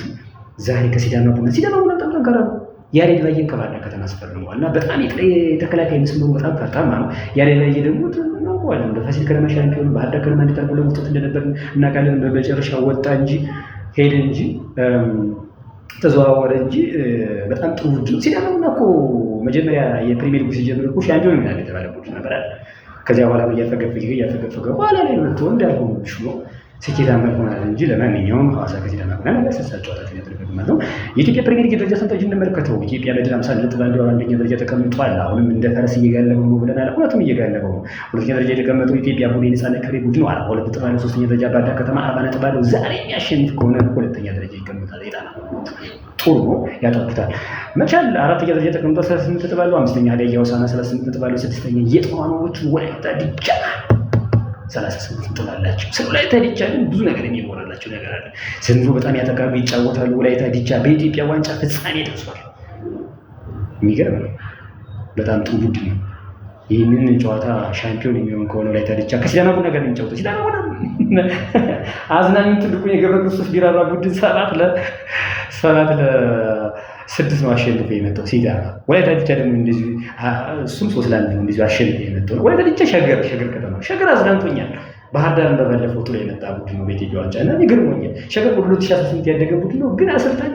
ዛሬ ከሲዳማ ቡና በጣም ጠንካራ ነው። ያሬድ ባየን ከባህር ዳር ከተማ አስፈርመዋል እና በጣም የተከላካይ መስመሩ በጣም ፈርጣማ ነው። ያሬድ ባየ ደግሞ እናውቀዋለን እንደ ፋሲል ከነማ ሻምፒዮን ባህር ዳር ከነማ እንዲጠርቁ ለውስጥ እንደነበር እናውቃለን። በመጨረሻ ወጣ እንጂ ሄደ እንጂ ተዘዋወረ እንጂ በጣም ጥሩ ቡድን ሲዳማ ቡና እኮ መጀመሪያ የፕሪሚየር ሊግ ሲጀምር እኮ ሻምፒዮን ይሆናል የተባለ ቡድን ነበር አይደል? ከዚያ በኋላ እያፈገፈገ በኋላ ላይ መጥቶ እንዳልሆኑ ሽሎ ስኬታማ ይሆናል እንጂ ለማንኛውም ሐዋሳ ከሲዳማ ቡና ለሰሳት ጨዋታዎችን ያደርጋል ማለት ነው። የኢትዮጵያ ፕሪሚየር ሊግ ደረጃ ሰንጠረዥ እንመልከተው። ኢትዮጵያ መድን 50 ነጥብ ባለው አንደኛ ደረጃ ተቀምጧል። አሁንም እንደ ፈረስ እየጋለበው ነው ብለናል። እውነቱም እየጋለበው ነው። ሁለተኛ ደረጃ የተቀመጠው ኢትዮጵያ ቡና የነጻነት ክሬ ቡድን 42 ነጥብ አለው። ሶስተኛ ደረጃ ባህር ዳር ከተማ 40 ነጥብ አለው። ዛሬ የሚያሸንፍ ከሆነ ሁለተኛ ደረጃ ይቀመጣል። የጣና ጥሩ ነው ያጠቁታል። መቻል አራተኛ ደረጃ ተቀምጧል 38 ነጥብ አለው። አምስተኛ ሀዲያ ሆሳዕና 38 ነጥብ አለው። ስድስተኛ የጠዋኖቹ ወላይታ ዲቻ 38 ነጥብ አላቸው። ስለ ወላይታ ዲቻ ግን ብዙ ነገር የሚወራላቸው ነገር አለ። ዘንድሮ በጣም ያጠቃሉ፣ ይጫወታሉ። ወላይታ ዲቻ በኢትዮጵያ ዋንጫ ፍጻሜ ደርሷል። የሚገርም ነው። በጣም ጥሩ ቡድን ነው። ይህንን ጨዋታ ሻምፒዮን የሚሆን ከሆነ ወላይታ ዲቻ ከሲዳማ ቡና ጋር የሚጫወተው ሲዳማ ቡና አዝናኙ ትልቁ የገብረ ክርስቶስ ቢራራ ቡድን 7-2 6 ነው አሸንፎ የመጣው ሲዳማ። ወላይታ ዲቻ ደግሞ እንደዚሁ እሱም 3-1 ነው እንደዚሁ አሸንፎ የመጣው ነው። ወላይታ ዲቻ ሸገር ከተማ ሸገር አዝናንቶኛል። ባህር ዳርን በባለፈው ጥሎ የመጣ ቡድን ነው በኢትዮጵያ ዋንጫ እና ይገርሞኛል። ሸገር ወደ 2018 ያደገ ቡድን ነው፣ ግን አሰልጣኙ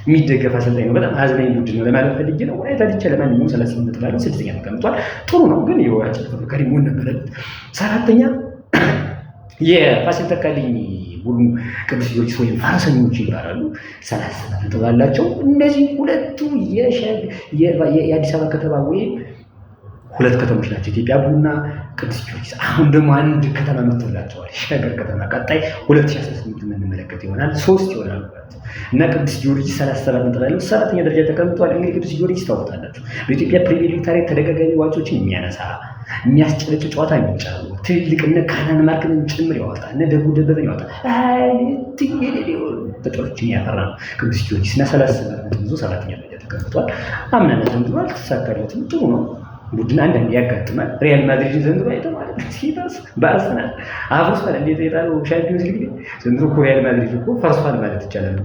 የሚደገፍ አሰልጣኝ ነው። በጣም አዝናኝ ቡድን ነው ለማለት ፈልጌ ነው። ወላይታ ዲቻ ለማንኛውም 38 ነጥብ አለው፣ 6ኛ ተቀምጧል። ጥሩ ነው፣ ግን የዋንጫ ተፎካካሪ መሆን ነበረበት። 7ኛ የፋሲል ተካልኝ ቡድኑ ቅዱስ ጊዮርጊስ ወይም ፈረሰኞች ይባላሉ። 37 ነጥብ አላቸው። እነዚህ ሁለቱ የአዲስ አበባ ከተማ ወይም ሁለት ከተሞች ናቸው፣ ኢትዮጵያ ቡና፣ ቅዱስ ጊዮርጊስ። አሁን ደግሞ አንድ ከተማ መጥቶላቸዋል፣ ሸገር ከተማ። ቀጣይ 2018 የምንመለከት ይሆናል። 3 ይሆናል እና ቅዱስ ጊዮርጊስ 37 ነጥብ አለው፣ 7ኛ ደረጃ ተቀምጧል። እንግዲህ ቅዱስ ጊዮርጊስ ታውቁታላችሁ፣ በኢትዮጵያ ፕሪሚየር ሊግ ታሪክ ተደጋጋሚ ዋንጫዎችን የሚያነሳ የሚያስጨርጭ ጨዋታ የሚጫወት ትልልቅነት ካናን ማርክን ጭምር ያወጣል እና ደቡብ ደበበን ያወጣል ተጫዋቾችን ያፈራ ነው ቅዱስ ጊዮርጊስ እና 37 ነጥብ ይዞ 7ኛ ደረጃ ተቀምጧል። አምናና ዘንድሮ አልተሳካለትም። ጥሩ ነው ቡድን አንዳንድ ያጋጥማል። ሪያል ማድሪድን ዘንድሮ አይተማል ሲባስ በአርሰናል አፍርሷል። እንዴት የጣለው ሻምፒዮንስ ሊግ ዘንድሮ እኮ ሪያል ማድሪድ እኮ ፈርሷል ማለት ይቻላል።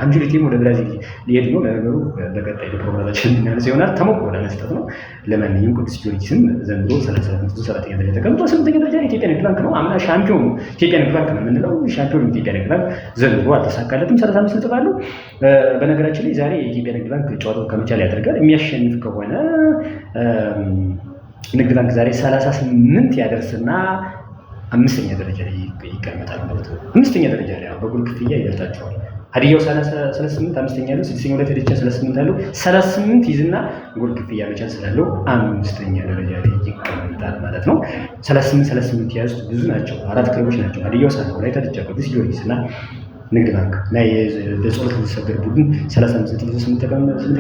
አንጀሎቲም ወደ ብራዚል ሊሄድ ነው። ለነገሩ በቀጣይ ፕሮግራማችን እናነሳ ይሆናል። ተሞክሮ ለመስጠት ነው። ለማንኛውም ቅዱስ ጊዮርጊስም ዘንድሮ 37ኛ ደረጃ ተቀምጦ 8ኛ ደረጃ ኢትዮጵያ ንግድ ባንክ ነው። አምና ሻምፒዮን ኢትዮጵያ ንግድ ባንክ ነው የምንለው። ሻምፒዮን ኢትዮጵያ ንግድ ባንክ ዘንድሮ አልተሳካለትም፣ 35 ነጥብ አለው። በነገራችን ላይ ዛሬ የኢትዮጵያ ንግድ ባንክ ጨዋታው ከመቻል ያደርጋል። የሚያሸንፍ ከሆነ ንግድ ባንክ ዛሬ 38 ያደርስና 5ኛ ደረጃ ላይ ይቀመጣል ማለት ነው። 5ኛ ደረጃ ላይ በጎል ክፍያ ይበልጣቸዋል። ሀዲያው 38 5ኛ ያለው 6ኛ ወደ ተደቻ 38 አለው 38 ይዝና ጎል ክፍያ መቻል ስላለው 5ኛ ደረጃ ላይ ይቀመጣል ማለት ነው። 38 ያዙት ብዙ ናቸው፣ 4 ክለቦች ናቸው። ሀዲያው ሳና ወላይታ ዲቻ፣ ቅዱስ ጊዮርጊስ እና ንግድ ባንክ ላይ በጸሎት የተሰገደ ቡድን 35 ነጥብ 8ኛ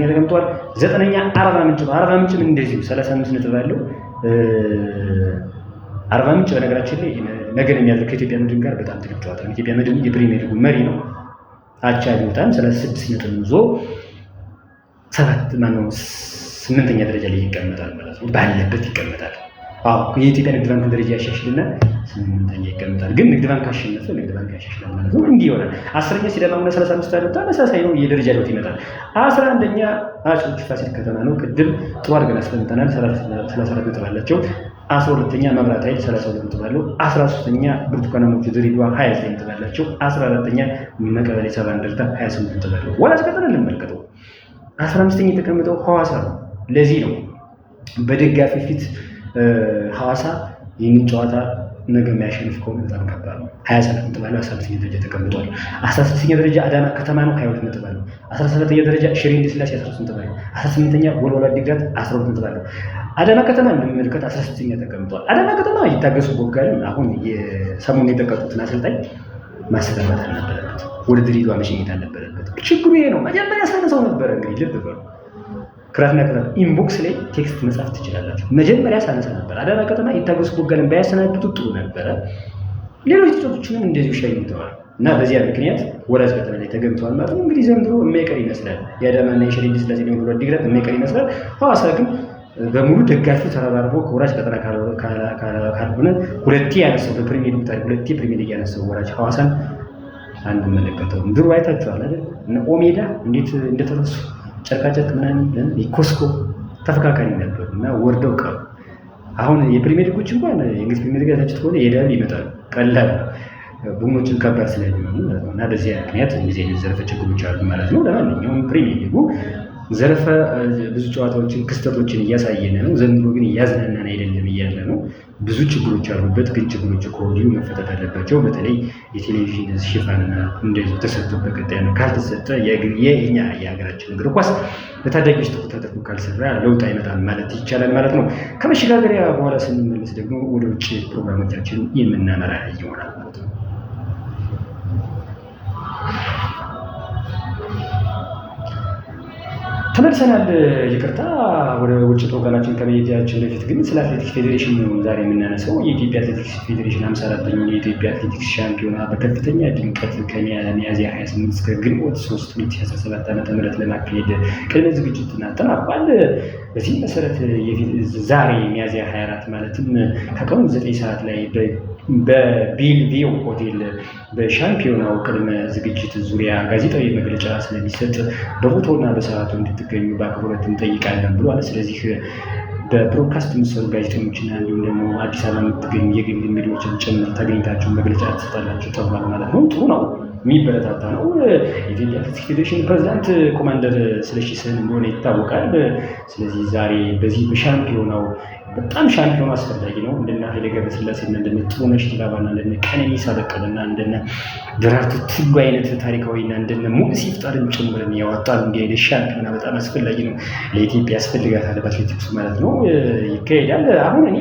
ተቀምጧል። 9ኛ አርባ ምንጭ ነው። አርባ ምንጭም እንደዚሁ 35 ነጥብ አለው። አርባ ምንጭ በነገራችን ላይ ነገ የሚያደርግ ከኢትዮጵያ መድን ጋር በጣም ትልቅ ጨዋታ ነው። ኢትዮጵያ መድን የፕሪሚየር ሊጉ መሪ ነው። አቻ ቢወጣም 36 ነጥብ ይዞ 8ኛ ደረጃ ላይ ይቀመጣል ማለት ነው። ባለበት ይቀመጣል። የኢትዮጵያ ንግድ ባንክ ደረጃ ያሻሽልና 8ኛ ይቀመጣል። ግን ንግድ ባንክ አሸነፈ፣ ንግድ ባንክ ያሻሽላል ማለት ነው። እንዲህ ይሆናል። 10ኛ ሲዳማ ሆነ 35 አለው፣ ተመሳሳይ ነው። የደረጃ ለውጥ ይመጣል። 11ኛ አጭዎች ፋሲል ከተማ ነው። ቅድም ጥሩ አድርገን አስቀምጠናል። 34 ነጥብ አላቸው። 12ኛ መብራት ኃይል 32 ነጥብ አለው። 13ኛ ብርቱካናሞቹ ድሬዳዋ 29 ነጥብ አላቸው። 14ኛ መቀበሌ ሰባ እንደርታ 28 ነጥብ አለው። ወላጅ ቀጠና እንመልከተው። 15ኛ የተቀመጠው ሐዋሳ ነው። ለዚህ ነው በደጋፊ ፊት ሐዋሳ ይህንን ጨዋታ ነገ የሚያሸንፍ ከሆነ በጣም ከባድ ነው። 27 ነጥብ አለው። 15ኛ ደረጃ ተቀምጧል። 16ኛ ደረጃ አዳማ ከተማ ነው፣ 22 ነጥብ አለው። 17ኛ ደረጃ ሽሬ እንዳስላሴ 13 ነጥብ አለው። 18ኛ ወልዋሎ ዓዲግራት 12 ነጥብ አለው። አዳማ ከተማ እንመልከት፣ 16ኛ ተቀምጧል። አዳማ ከተማ ይታገሱ ቦጋለን አሁን የሰሞኑን የተቀጡትን አሰልጣኝ ማሰናበት አልነበረበት፣ ወደ ድሬዳዋ መሸኘት አልነበረበት። ችግሩ ይሄ ነው። መጀመሪያ ሳነሳው ነበረ። እንግዲህ ልብ በሉ ክራትና ኢንቦክስ ላይ ቴክስት መጻፍ ትችላላችሁ። መጀመሪያ ሳነሳ ነበር አዳማ ከተማ ይታገሱ ቦጋለን ባያሰናብቱ ጥሩ ነበረ። ሌሎች ተጫዋቾችንም እንደዚሁ ሸኝተዋል እና በዚያ ምክንያት ወራጅ ቀጠና ላይ ተገምተዋል ማለት ነው። እንግዲህ ዘንድሮ የማይቀር ይመስላል። የአዳማና የሽሬ እንዳስላሴ ነው ወልዋሎ ዓዲግራት የማይቀር ይመስላል። ሐዋሳ ግን በሙሉ ደጋፊው ተረባርቦ ከወራጅ ቀጠና ካልሆነ ሁለቴ ያነሳው በፕሪሚየር ሊግ ታሪክ ሁለቴ ፕሪሚየር ሊግ ያነሳው ወራጅ ሐዋሳን አንመለከተው። ድሮ አይታችኋል አይደል? እነ ኦሜዳ እንዴት እንደተረሱ ጨርቃጨርቅ ምናምን ኢኮስኮ ተፈካካሪ ነበሩ እና ወርደው ቀሩ። አሁን የፕሪሚየር ሊጎች እንኳን የእንግሊዝ ፕሪሚየር ሊግ ያላችሁት ከሆነ ይሄዳሉ ይመጣሉ። ቀላል ቡድኖችን ከባድ ስለሚሆኑ ማለት ነው እና በዚያ ምክንያት እንደዚህ አይነት ዘርፈ ችግሮች አሉ ማለት ነው። ለማንኛውም ፕሪሚየር ሊጉ ዘርፈ ብዙ ጨዋታዎችን ክስተቶችን እያሳየን ነው። ዘንድሮ ግን እያዝናናን አይደለም እያለ ነው። ብዙ ችግሮች አሉበት። ግን ችግሮች ከወዲሁ መፈታት አለባቸው። በተለይ የቴሌቪዥን ሽፋንና እንደዚሁ ተሰጥቶ በቀጣይ ነው ካልተሰጠ የኛ የሀገራችን እግር ኳስ ለታዳጊዎች ተደርጎ ካልሰራ ለውጥ አይመጣም ማለት ይቻላል ማለት ነው። ከመሸጋገሪያ በኋላ ስንመለስ ደግሞ ወደ ውጭ ፕሮግራሞቻችን የምናመራ ይሆናል ማለት ነው። ተመልሰናል። ይቅርታ ወደ ውጭ ፕሮግራማችን ከመሄዳችን በፊት ግን ስለ አትሌቲክስ ፌዴሬሽን ነው ዛሬ የምናነሳው። የኢትዮጵያ አትሌቲክስ ፌዴሬሽን 54ኛው የኢትዮጵያ አትሌቲክስ ሻምፒዮና በከፍተኛ ድምቀት ከሚያዝያ 28 እስከ ግንቦት 3 2017 ዓ.ም ለማካሄድ ቅድመ ዝግጅትን አጠናቋል። በዚህ መሰረት ዛሬ ሚያዝያ 24 ማለትም ከቀኑ 9 ሰዓት ላይ በቤልቪው ሆቴል በሻምፒዮናው ቅድመ ዝግጅት ዙሪያ ጋዜጣዊ መግለጫ ስለሚሰጥ በቦታውና በሰዓቱ እንድትገኙ በአክብሮት እንጠይቃለን ብሏል። ስለዚህ በብሮድካስት የሚሰሩ ጋዜጠኞችና እንዲሁም ደግሞ አዲስ አበባ የምትገኙ የግል ሚዲያዎችን ጭምር ተገኝታችሁ መግለጫ ትሰጣላችሁ ተብሏል ማለት ነው። ጥሩ ነው፣ የሚበረታታ ነው። የኢትዮጵያ አትሌቲክስ ፌዴሬሽን ፕሬዚዳንት ኮማንደር ስለሺ ስህን እንደሆነ ይታወቃል። ስለዚህ ዛሬ በዚህ በሻምፒዮናው በጣም ሻምፒዮኑ አስፈላጊ ነው። እንደነ ኃይሌ ገብረስላሴና እንደነ ጥሩነሽ ዲባባና እንደነ ቀነኒሳ በቀለና እንደነ ደራርቱ ቱሉ አይነት ታሪካዊና እንደነ ሙሉሲ ፍጣርን ጭምርን ያወጣሉ። እንዲህ አይነት ሻምፒዮና በጣም አስፈላጊ ነው፣ ለኢትዮጵያ ያስፈልጋታል በአትሌቲክሱ ማለት ነው። ይካሄዳል። አሁን እኔ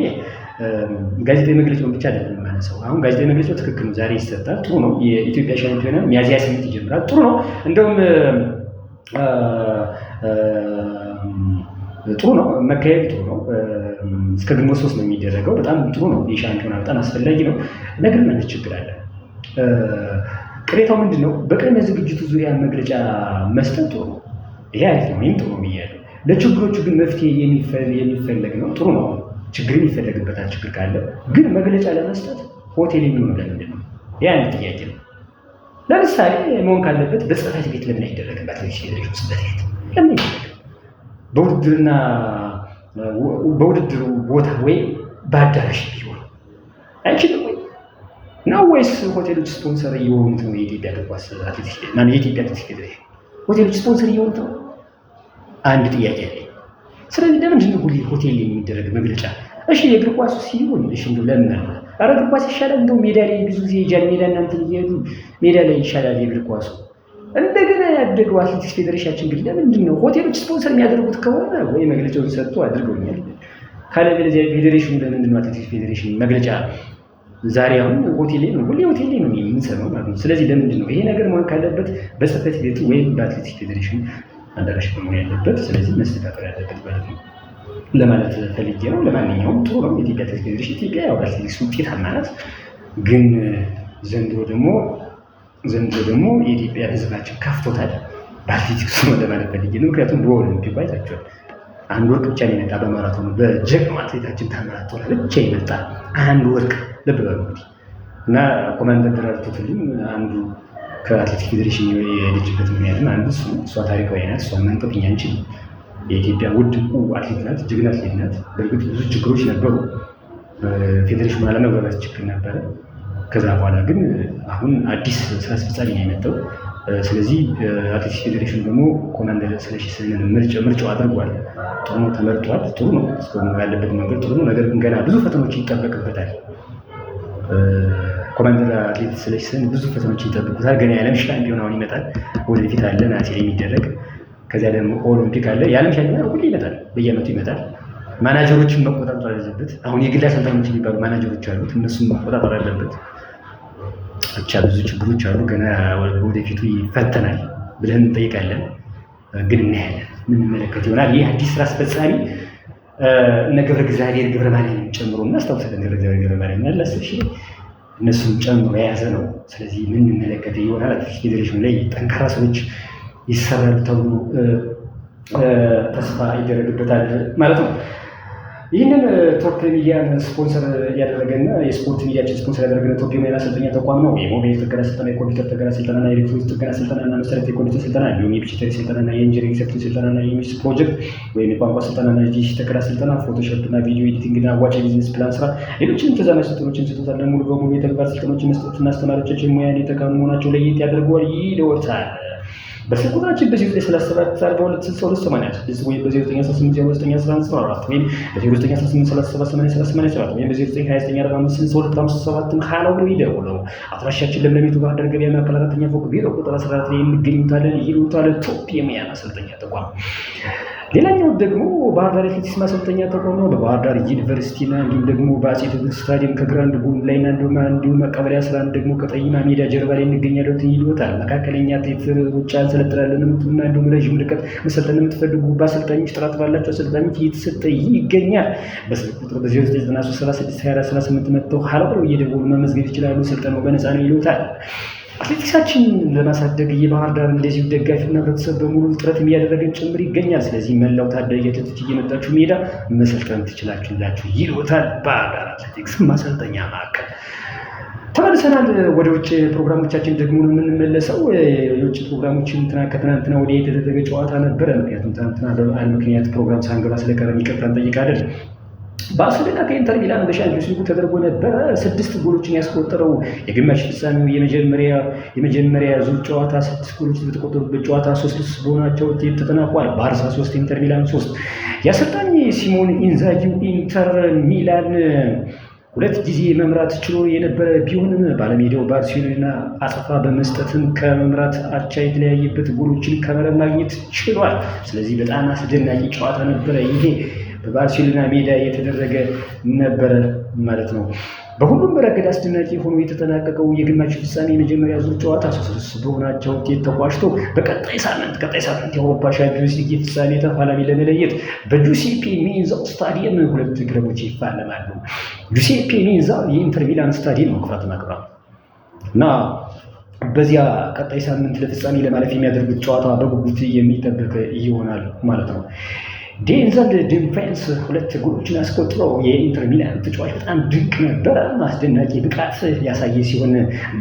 ጋዜጣዊ መግለጫውን ብቻ አይደለም የማነሳው። አሁን ጋዜጣዊ መግለጫው ትክክል ነው፣ ዛሬ ይሰጣል፣ ጥሩ ነው። የኢትዮጵያ ሻምፒዮና ሚያዝያ 8 ይጀምራል፣ ጥሩ ነው። እንደውም ጥሩ ነው፣ መካሄድ ጥሩ ነው። እስከ ግንቦት 3 ነው የሚደረገው። በጣም ጥሩ ነው። የሻምፒዮና በጣም አስፈላጊ ነው። ነገር ምን ችግር አለ? ቅሬታው ምንድን ነው? በቅድመ ዝግጅቱ ዙሪያ መግለጫ መስጠት ጥሩ ነው። ይሄ አሪፍ ነው፣ ወይም ጥሩ ነው ብያለሁ። ለችግሮቹ ግን መፍትሄ የሚፈለግ ነው። ጥሩ ነው። ችግር የሚፈለግበታል። ችግር ካለ ግን መግለጫ ለመስጠት ሆቴል የሚሆኑ ለምንድን ነው? ይህ አንድ ጥያቄ ነው። ለምሳሌ መሆን ካለበት በጽሕፈት ቤት ለምን አይደረግም? በአትሌቲክስ ፌዴሬሽን ጽሕፈት ቤት ለምን አይደረግም? በውድድሩ ቦታ ወይም በአዳራሽ ቢሆን አይችልም ወይ ነው? ወይስ ሆቴሎች ስፖንሰር እየሆኑት ነው? የኢትዮጵያ እግር ኳስ የኢትዮጵያ አትሌቲክስ ፌዴሬሽን ሆቴሎች ስፖንሰር እየሆኑት ነው? አንድ ጥያቄ አለ። ስለዚህ ለምንድን ነው ሁሌ ሆቴል የሚደረግ መግለጫ? እሺ የእግር ኳሱ ሲሆን እሺ እንደው ለምን አለ? ኧረ እግር ኳስ ይሻላል። እንደው ሜዳ ላይ ብዙ ጊዜ ጃን ሜዳ እናንተን እየሄዱ ሜዳ ላይ ይሻላል የእግር ኳሱ። እንደገና ያደገው አትሌቲክስ ፌዴሬሽናችን ግን ለምንድን ነው ሆቴሎች ስፖንሰር የሚያደርጉት ከሆነ ወይ መግለጫውን ሰጥቶ አድርገውኛል። ካለበለዚያ ፌዴሬሽኑ ለምንድን ነው አትሌቲክስ ፌዴሬሽን መግለጫ ዛሬ አሁን ሆቴል ላይ ነው፣ ሁሌ ሆቴል ላይ ነው የምንሰማው ማለት ነው። ስለዚህ ለምንድን ነው ይሄ ነገር መሆን ካለበት በጽሕፈት ቤቱ ወይም በአትሌቲክስ ፌዴሬሽን አዳራሽ መሆን ያለበት? ስለዚህ መስተካከል ያለበት ማለት ነው ለማለት ፈልጌ ነው። ለማንኛውም ጥሩ ነው። የኢትዮጵያ አትሌቲክስ ፌዴሬሽን ኢትዮጵያ ያው አትሌቲክስ ውጤታማ ናት። ግን ዘንድሮ ደግሞ የኢትዮጵያ ሕዝባችን ከፍቶታል በአትሌቲክሱ ለማለት ፈልጌ ነው። ምክንያቱም በኦሎምፒክ አይታችኋል፣ አንድ ወርቅ ብቻ ነው የመጣ በማራቶኑ በጀግናው አትሌታችን ታምራት ቶላ ብቻ የመጣ አንድ ወርቅ። ልብ በሉ እንግዲህ እና ኮማንደር ደራርቱ ቱሉም አንዱ ከአትሌቲክስ ፌዴሬሽን የልጅበት ምክንያትም አንዱ እሷ ታሪካዊ ናት። እሷ መንቀፍ እኛ አንችልም። የኢትዮጵያ ውድ ዕንቁ አትሌት ናት፣ ጀግና አትሌት ናት። በእርግጥ ብዙ ችግሮች ነበሩ፣ ፌዴሬሽኑ አለመግባባት ችግር ነበረ። ከዛ በኋላ ግን አሁን አዲስ ስራ አስፈጻሚ ነው የመጣው። ስለዚህ አትሌቲክስ ፌዴሬሽኑ ደግሞ ኮማንደር ስለሺ ስህንን ምርጫው አድርጓል። ጥሩ ነው፣ ተመርጧል። ጥሩ ነው፣ እስካሁን ያለበት መንገድ ጥሩ ነው። ነገር ግን ገና ብዙ ፈተናዎች ይጠበቅበታል። ኮማንደር አትሌት ስለሺ ስህን ብዙ ፈተናዎች ይጠብቁታል። ገና የዓለም ሻምፒዮን አሁን ይመጣል፣ ወደፊት አለ ናሴ የሚደረግ ከዚያ ደግሞ ኦሎምፒክ አለ። የዓለም ሻምፒዮን ሁሌ ይመጣል፣ በየዓመቱ ይመጣል። ማናጀሮችን መቆጣጠር አለበት። አሁን የግል አሰልጣኞች የሚባሉ ማናጀሮች አሉት፣ እነሱን መቆጣጠር አለበት። ብቻ ብዙ ችግሮች አሉ። ገና ወደፊቱ ይፈተናል ብለን እንጠይቃለን። ግን እናያለን፣ ምንመለከት ይሆናል። ይህ አዲስ ስራ አስፈጻሚ እነ ገብረ እግዚአብሔር ገብረ ማርያም ጨምሮ እናስታውሳለን። ገብረ እግዚአብሔር ገብረ ማርያም ያለ እነሱን ጨምሮ የያዘ ነው። ስለዚህ ምንመለከት ይሆናል። አትሌቲክስ ፌዴሬሽኑ ላይ ጠንካራ ሰዎች ይሰራሉ ተብሎ ተስፋ ይደረግበታል ማለት ነው። ይህንን ቶፕ ሚዲያን ስፖንሰር ያደረገና የስፖርት ሚዲያችን ስፖንሰር ያደረገ ቶፕ ሚዲያ ማሰልጠኛ ተቋም ነው። የሞባይል ጥገና ስልጠና፣ የኮምፒውተር ጥገና ስልጠናና የኤሌክትሮኒክስ ጥገና ስልጠናና መሰረታዊ የኮምፒውተር ስልጠና እንዲሁም የፒችተሪ ስልጠናና የኢንጂነሪንግ ሴፍቲ ስልጠናና የኢሜጅ ፕሮጀክት ወይም የቋንቋ ስልጠናና የዲጂታል ጥገና ስልጠና፣ ፎቶሾፕ እና ቪዲዮ ኤዲቲንግና አዋጭ የቢዝነስ ፕላን ስራ፣ ሌሎችንም ተዛማጅ ስልጠናዎችን እንሰጣለን። ሙሉ በሙሉ የተግባር ስልጠናዎችን መስጠትና አስተማሪዎቻችን ሙያን የተካኑ መሆናቸው ለየት ያደርገዋል ይለወጣል። በስልክ ቁጥራችን በ0937426286 ወይም በ0918091114 ወይም በ0918378887 ወይም በ0929456257 ሀላው ብለው ይደውሉ። አድራሻችን ለምለሚቱ ባህር ዳር ገበያ ማዕከል 4ኛ ፎቅ ቢሮ ቁጥር 14 ላይ እንገኛለን። ይሉታል ቶፕ የሚዲያ ማሰልጠኛ ተቋም። ሌላኛው ደግሞ ባህር ዳር አትሌቲክስ ማሰልጠኛ ተቋም ነው። በባህር ዳር ዩኒቨርሲቲና እንዲሁም ደግሞ በአፄ ቴዎድሮስ ስታዲየም ከግራንድ ጎን ላይና እንዲሁም ቀበሌ 11 ደግሞ ከጠይማ ሜዳ ጀርባ ላይ እንገኛለን። ይሉታል መካከለኛ አትሌት ሩጫ እንሰለጥናለን እና እንዲሁም ረዥም ርቀት መሰልጠን የምትፈልጉ በአሰልጣኞች ጥራት ባላቸው አሰልጣኞች እየተሰጠ ይገኛል። በስልክ ቁጥር በ0993362438 መጥተው ሀላ ብለው እየደወሉ መመዝገብ ይችላሉ። ስልጠናው በነፃ ነው ይሉታል። አትሌቲክሳችን ለማሳደግ የባህር ዳር እንደዚሁ ደጋፊና ህብረተሰብ በሙሉ ጥረት እያደረገን ጭምር ይገኛል። ስለዚህ መላው ታዳጊ አትሌቶች እየመጣችሁ ሜዳ መሰልጠን ትችላላችሁ ይሉታል ባህር ዳር አትሌቲክስ ማሰልጠኛ ማዕከል። ተመልሰናል። ወደ ውጭ ፕሮግራሞቻችን ደግሞ የምንመለሰው የውጭ ፕሮግራሞችን ከትናንትና ወዲያ የተደረገ ጨዋታ ነበረ። ምክንያቱም ትናንትና በበዓል ምክንያት ፕሮግራም ሳንገባ ስለቀረን ይቅርታ እንጠይቃለን። ባርሴሎና ከኢንተር ሚላን በሻምፒዮንስ ሊጉ ተደርጎ ነበረ። 6 ጎሎችን ያስቆጠረው የግማሽ ፍጻሜው የመጀመሪያ ዙር ጨዋታ 6 ጎሎች በተቆጠሩበት ጨዋታ 3-3 በሆናቸው ውጤት ተጠናቋል። ባርሳ 3 ኢንተር ሚላን 3። የአሰልጣኝ ሲሞን ኢንዛጊው ኢንተር ሚላን 2 ጊዜ መምራት ችሎ የነበረ ቢሆንም ባለሜዳው ባርሴሎና አጸፋ በመስጠትም ከመምራት አቻ የተለያየበት ጎሎችን ከመረብ ማግኘት ችሏል። ስለዚህ በጣም አስደናቂ ጨዋታ ነበረ ይሄ በባርሴሎና ሜዳ የተደረገ ነበረ ማለት ነው። በሁሉም ረገድ አስደናቂ ሆኖ የተጠናቀቀው የግማሽ ፍጻሜ የመጀመሪያ ዙር ጨዋታ 3-3 በሆናቸው ውጤት ተቋጭቶ በቀጣይ ሳምንት የአውሮፓ ሻምፒዮንስ ሊግ የፍጻሜ ተፋላሚ ለመለየት በጁሴፔ ሜአዛ ስታዲየም 2 ክለቦች ይፋለማሉ። ጁሴፔ ሜአዛ የኢንተር ሚላን ስታዲየም ነው ክፍራትና ክፍራ እና በዚያ ቀጣይ ሳምንት ለፍጻሜ ለማለፍ የሚያደርጉት ጨዋታ በጉጉት የሚጠበቅ ይሆናል ማለት ነው። ዴንዘል ዱምፍሪስ 2 ጎሎችን አስቆጥሮ የኢንተር ሚላን ተጫዋች በጣም ድንቅ ነበረ። አስደናቂ ብቃት ያሳየ ሲሆን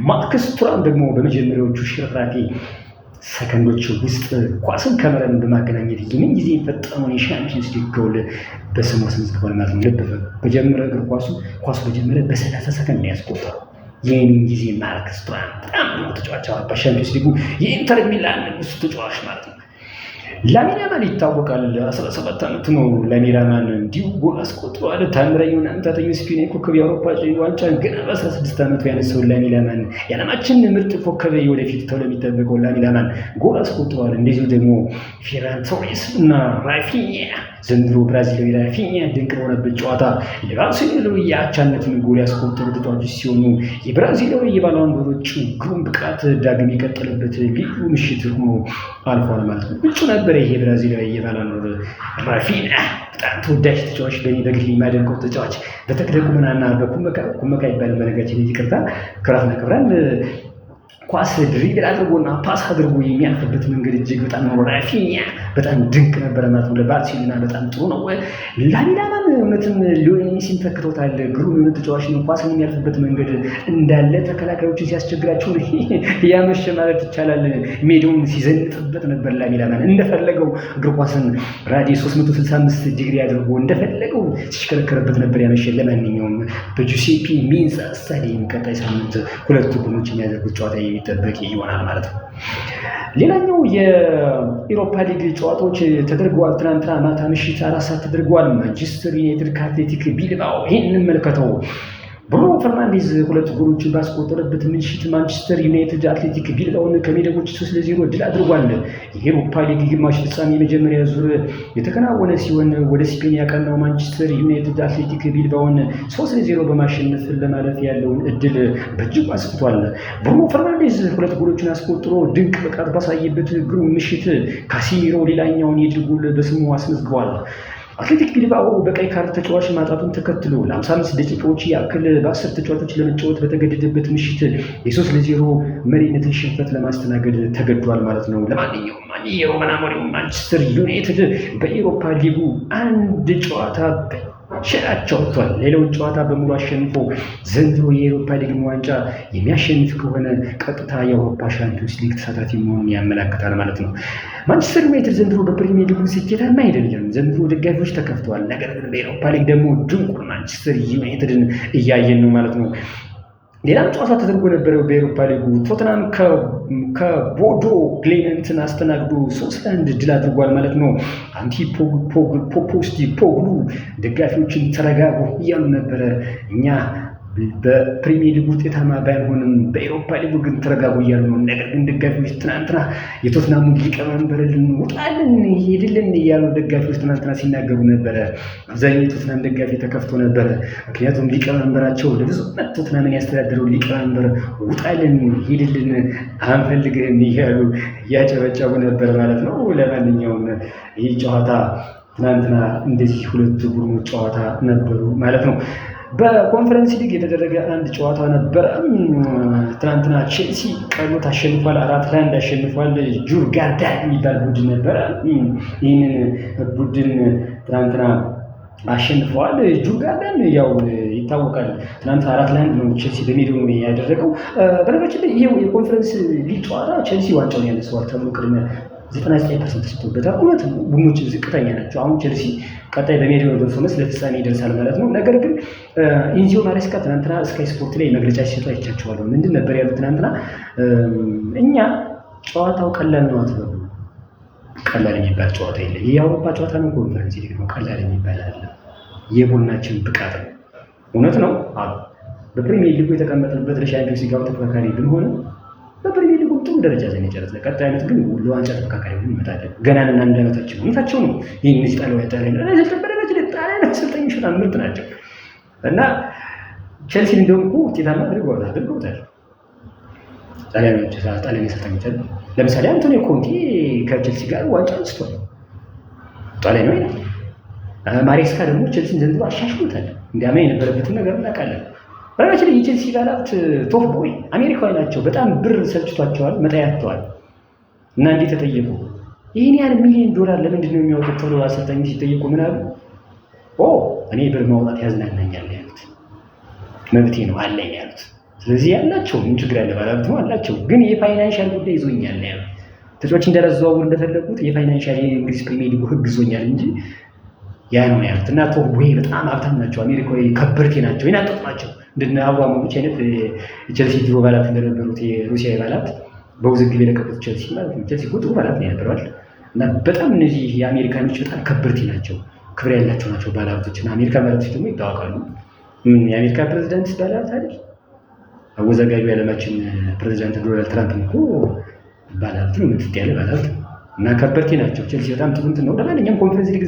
ማርከስ ቱራም ደግሞ በመጀመሪያዎቹ ሽርፍራፊ ሰከንዶች ውስጥ ኳስን ከመረብ በማገናኘት የምን ጊዜ የፈጠረውን የሻምፒዮንስ ሊግ ጎል በስሙ አስመዝግቧል ማለት ነው። ልብ በጀመረ እግር ኳሱ በጀመረ በ30 ሰከንድ ያስቆጠረው የምን ጊዜ ማርከስ ቱራም በጣም ነው ተጫዋች በሻምፒዮንስ ሊጉ የኢንተር ሚላን ንጉስ ተጫዋች ማለት ነው። ላሚን ያማል ይታወቃል። 17 ዓመት ነው ላሚን ያማል እንዲሁ ጎል አስቆጥሯል። ታምረኛውን አምታተኛው ስፔን ኮከብ የአውሮፓ ዋንጫን ገና በ16 ዓመቱ ያነሳው ላሚን ያማል የዓለማችን ምርጥ ኮከብ ወደፊት ተብሎ የሚጠበቀው ላሚን ያማል ጎል አስቆጥሯል። እንደዚሁ ደግሞ ፌራን ቶሬስ እና ራፊኛ ዘንድሮ ብራዚላዊ ራፊኛ ድንቅ በሆነበት ጨዋታ ለባርሴሎና የአቻነትን ጎል ያስቆጠሩ ተጫዋቾች ሲሆኑ የብራዚላዊ የባሎን ዶር እጩ ግሩም ብቃት ዳግም የቀጠለበት ልዩ ምሽት ሆኖ አልፏል ማለት ነው። እጩ ነበረ ይሄ ብራዚላዊ የባሎን ዶር ራፊኛ በጣም ተወዳጅ ተጫዋች፣ በግሌ የማደንቀው ተጫዋች በተክለ ቁመናና በኩመካ ይባል በነገራችን ይቅርታ ክብራትና ክብራን ኳስ ድሪብል አድርጎና ፓስ አድርጎ የሚያልፍበት መንገድ እጅግ በጣም ነው። ራፊኛ በጣም ድንቅ ነበረ ማለት ነው። ለባርሴሎና በጣም ጥሩ ነው። ላሚን ያማል እውነትም ሊዮኔል ሜሲን ተክቶታል። ግሩም የሆነ ተጫዋች ነው። ኳስን የሚያልፍበት መንገድ እንዳለ ተከላካዮችን ሲያስቸግራቸው ያመሸ ማለት ይቻላል። ሜዳውን ሲዘንጥበት ነበር ላሚን ያማል እንደፈለገው እግር ኳስን ራዲየስ 365 ዲግሪ አድርጎ እንደፈለገው ሲሽከረከርበት ነበር ያመሸ። ለማንኛውም በጁሴፔ ሜአዛ ስታዲየም ቀጣይ ሳምንት 2 ቡድኖች የሚያደርጉት ጨዋታ የሚጠበቅ ይሆናል ማለት ነው። ሌላኛው የኢሮፓ ሊግ ጨዋታዎች ተደርገዋል። ትናንትና ማታ ምሽት 4 ሰዓት ተደርገዋል። ማንቸስተር ዩናይትድ ከአትሌቲክ ቢልባኦ ይህን እንመልከተው። ብሩኖ ፈርናንዴዝ 2 ጎሎችን ባስቆጠረበት ምሽት ማንቸስተር ዩናይትድ አትሌቲክ ቢልባኦን ከሜዳ ውጭ 3-0 ድል አድርጓል። የኢሮፓ ሊግ ግማሽ ፍጻሜ የመጀመሪያ ዙር የተከናወነ ሲሆን ወደ ስፔን ያቀናው ማንቸስተር ዩናይትድ አትሌቲክ ቢልባኦን 3-0 በማሸነፍ ለማለፍ ያለውን እድል በእጅጉ አስፍቷል። ብሩኖ ፈርናንዴዝ 2 ጎሎችን አስቆጥሮ ድንቅ ብቃት ባሳየበት ግሩም ምሽት ካሲሚሮ ሌላኛውን የድል ጎል በስሙ አስመዝግቧል። አትሌቲክ ቢልባኦ በቀይ ካርድ ተጫዋች ማጣቱን ተከትሎ ለ55 ደቂቃዎች ያክል በ10 ተጫዋቾች ለመጫወት በተገደደበት ምሽት የ3-0 መሪነትን ሽንፈት ለማስተናገድ ተገዷል ማለት ነው። ለማንኛውም የሮማን አሞሪም ማንቸስተር ዩናይትድ በኢሮፓ ሊጉ 1 ጨዋታ ሸራቸው ወጥቷል። ሌላውን ጨዋታ በሙሉ አሸንፎ ዘንድሮ የአውሮፓ ሊግ ዋንጫ የሚያሸንፍ ከሆነ ቀጥታ የአውሮፓ ሻምፒዮንስ ሊግ ተሳታፊ መሆኑን ያመለክታል ማለት ነው። ማንቸስተር ዩናይትድ ዘንድሮ በፕሪሚየር ሊግ ስኬታማ አይደለም። ዘንድሮ ደጋፊዎች ተከፍተዋል። ነገር ግን በአውሮፓ ሊግ ደግሞ ድንቁር ማንቸስተር ዩናይትድን እያየን ነው ማለት ነው። ሌላም ጨዋታ ተደርጎ ነበረው በአውሮፓ ሊጉ ቶተናም ከቦዶ ግሊምትን አስተናግዶ 3-1 ድል አድርጓል ማለት ነው። ፖስቴኮግሉ ደጋፊዎችን ተረጋጉ እያሉ ነበረ። እኛ በፕሪሚየር ሊግ ውጤታማ ባይሆንም በአውሮፓ ሊግ ግን ተረጋጉ እያሉ ነው። ነገር ግን ደጋፊዎች ትናንትና የቶትናሙ ሊቀመንበርን ውጣልን ሄድልን እያሉ ደጋፊዎች ትናንትና ሲናገሩ ነበረ። አብዛኛው የቶትናም ደጋፊ ተከፍቶ ነበረ። ምክንያቱም ሊቀመንበራቸው ለብዙ ዓመት ቶትናምን ያስተዳደረው ሊቀመንበር ውጣልን ሄድልን አንፈልግህም እያሉ እያጨበጨቡ ነበር ማለት ነው። ለማንኛውም ይህ ጨዋታ ትናንትና እንደዚህ 2 ቡድኖች ጨዋታ ነበሩ ማለት ነው። በኮንፈረንስ ሊግ የተደረገ አንድ ጨዋታ ነበረ። ትናንትና ቼልሲ ቀሎት አሸንፏል፣ 4-1 አሸንፏል። ጁርጋርዳ የሚባል ቡድን ነበረ። ይህንን ቡድን ትናንትና አሸንፈዋል። ጁርጋርዳን ያው ይታወቃል። ትናንት 4-1 ነው ቼልሲ በሜዳው ያደረገው። በነገራችን ላይ ይሄው የኮንፈረንስ ሊግ ጨዋታ ቼልሲ ዋንጫውን ያነሳዋል ተብሎ ቅድመ 99% ተሰጥቶበታል። እውነት ነው፣ ቡድኖች ዝቅተኛ ናቸው። አሁን ቼልሲ ቀጣይ በሜዳው ደርሶ መልስ ለፍጻሜ ይደርሳል ማለት ነው። ነገር ግን ኢንዚዮ ማሬስካ ትናንትና ስካይ ስፖርት ላይ መግለጫ ሲሰጡ አይቻቸዋለሁ። ምንድን ነበር ያሉት ትናንትና? እኛ ጨዋታው ቀላል ነው አትበሉ። ቀላል የሚባል ጨዋታ የለም። ይህ የአውሮፓ ጨዋታ ነው፣ ኮንፈረንስ ሊግ ነው። ቀላል የሚባል አለ። የቡድናችን ብቃት ነው። እውነት ነው አሉ። በፕሪሚየር ሊጉ የተቀመጥንበት ለሻምፒዮንስ ሊግ ተፎካካሪ ብንሆን በፕሪሚየር ሊጉ ጥሩ ደረጃ ላይ የጨረሰ ቀጣይ ዓመት ግን ለዋንጫ ተፎካካሪ ሆነን እንመጣለን። ገና ነን፣ አንድ ዓመታችን ነው። እውነታቸው ነው። ይህን እዚህ ጣሊያን አሰልጣኞች በጣም ምርጥ ናቸው እና ቼልሲን እንደውም እኮ ውጤታማ አድርገውታል። ጣሊያኖች አሰልጣኞች ለምሳሌ አንቶኒዮ ኮንቴ ከቼልሲ ጋር ዋንጫ አንስቷል። ጣሊያናዊ ነው። ማሬስካ ደግሞ ቼልሲን ዘንድሮ አሻሽሎታል። እንዲያማ የነበረበትን ነገር እናውቃለን። በነገራችን ላይ የቼልሲ ባለሀብት ቶፕ ቦይ አሜሪካዊ ናቸው። በጣም ብር ሰልችቷቸዋል፣ መጣያቸዋል እና እንዴት ተጠየቁ? ይህን ያህል $1 ሚሊዮን ለምንድን ነው የሚያወጡት ተብሎ አሰልጣኝ ሲጠየቁ ምን አሉ? እኔ ብር ማውጣት ያዝናናኛል ያሉት፣ መብቴ ነው አለኝ ያሉት። ስለዚህ ያላቸው ምን ችግር ያለ ባለሀብት ነው አላቸው። ግን የፋይናንሻል ጉዳይ ይዞኛል ያሉት፣ ተጫዋች እንዳላዘዋውር እንደፈለጉት የፋይናንሻል የእንግሊዝ ፕሪሚየር ሊግ ህግ ይዞኛል እንጂ ያ ነው ያሉት። እና ቶፕ ቦይ በጣም ሀብታም ናቸው፣ አሜሪካዊ ከበርቴ ናቸው፣ ይናጠጡ ናቸው። እንደነ አብራሞቪች አይነት የቼልሲ ድሮ ባለሀብት እንደነበሩት የሩሲያ ባለሀብት በውዝግብ የለቀቁት ቼልሲ ማለት ነው። ቼልሲ ጥሩ ባለሀብት ነው የነበረዋል። እና በጣም እነዚህ የአሜሪካኖች በጣም ከበርቴ ናቸው፣ ክብር ያላቸው ናቸው ባለሀብቶች። እና አሜሪካ ባለሀብቶች ደግሞ ይታወቃሉ። የአሜሪካ ፕሬዚዳንት ባለሀብት አይደል? አወዛጋቢ የዓለማችን ፕሬዚዳንት ዶናልድ ትራምፕ እኮ ባለሀብት ነው፣ ምትት ያለ ባለሀብት እና ከበርቴ ናቸው። ቼልሲ በጣም ጥሩ እንትን ነው። ለማንኛውም ኮንፈረንስ ሊግ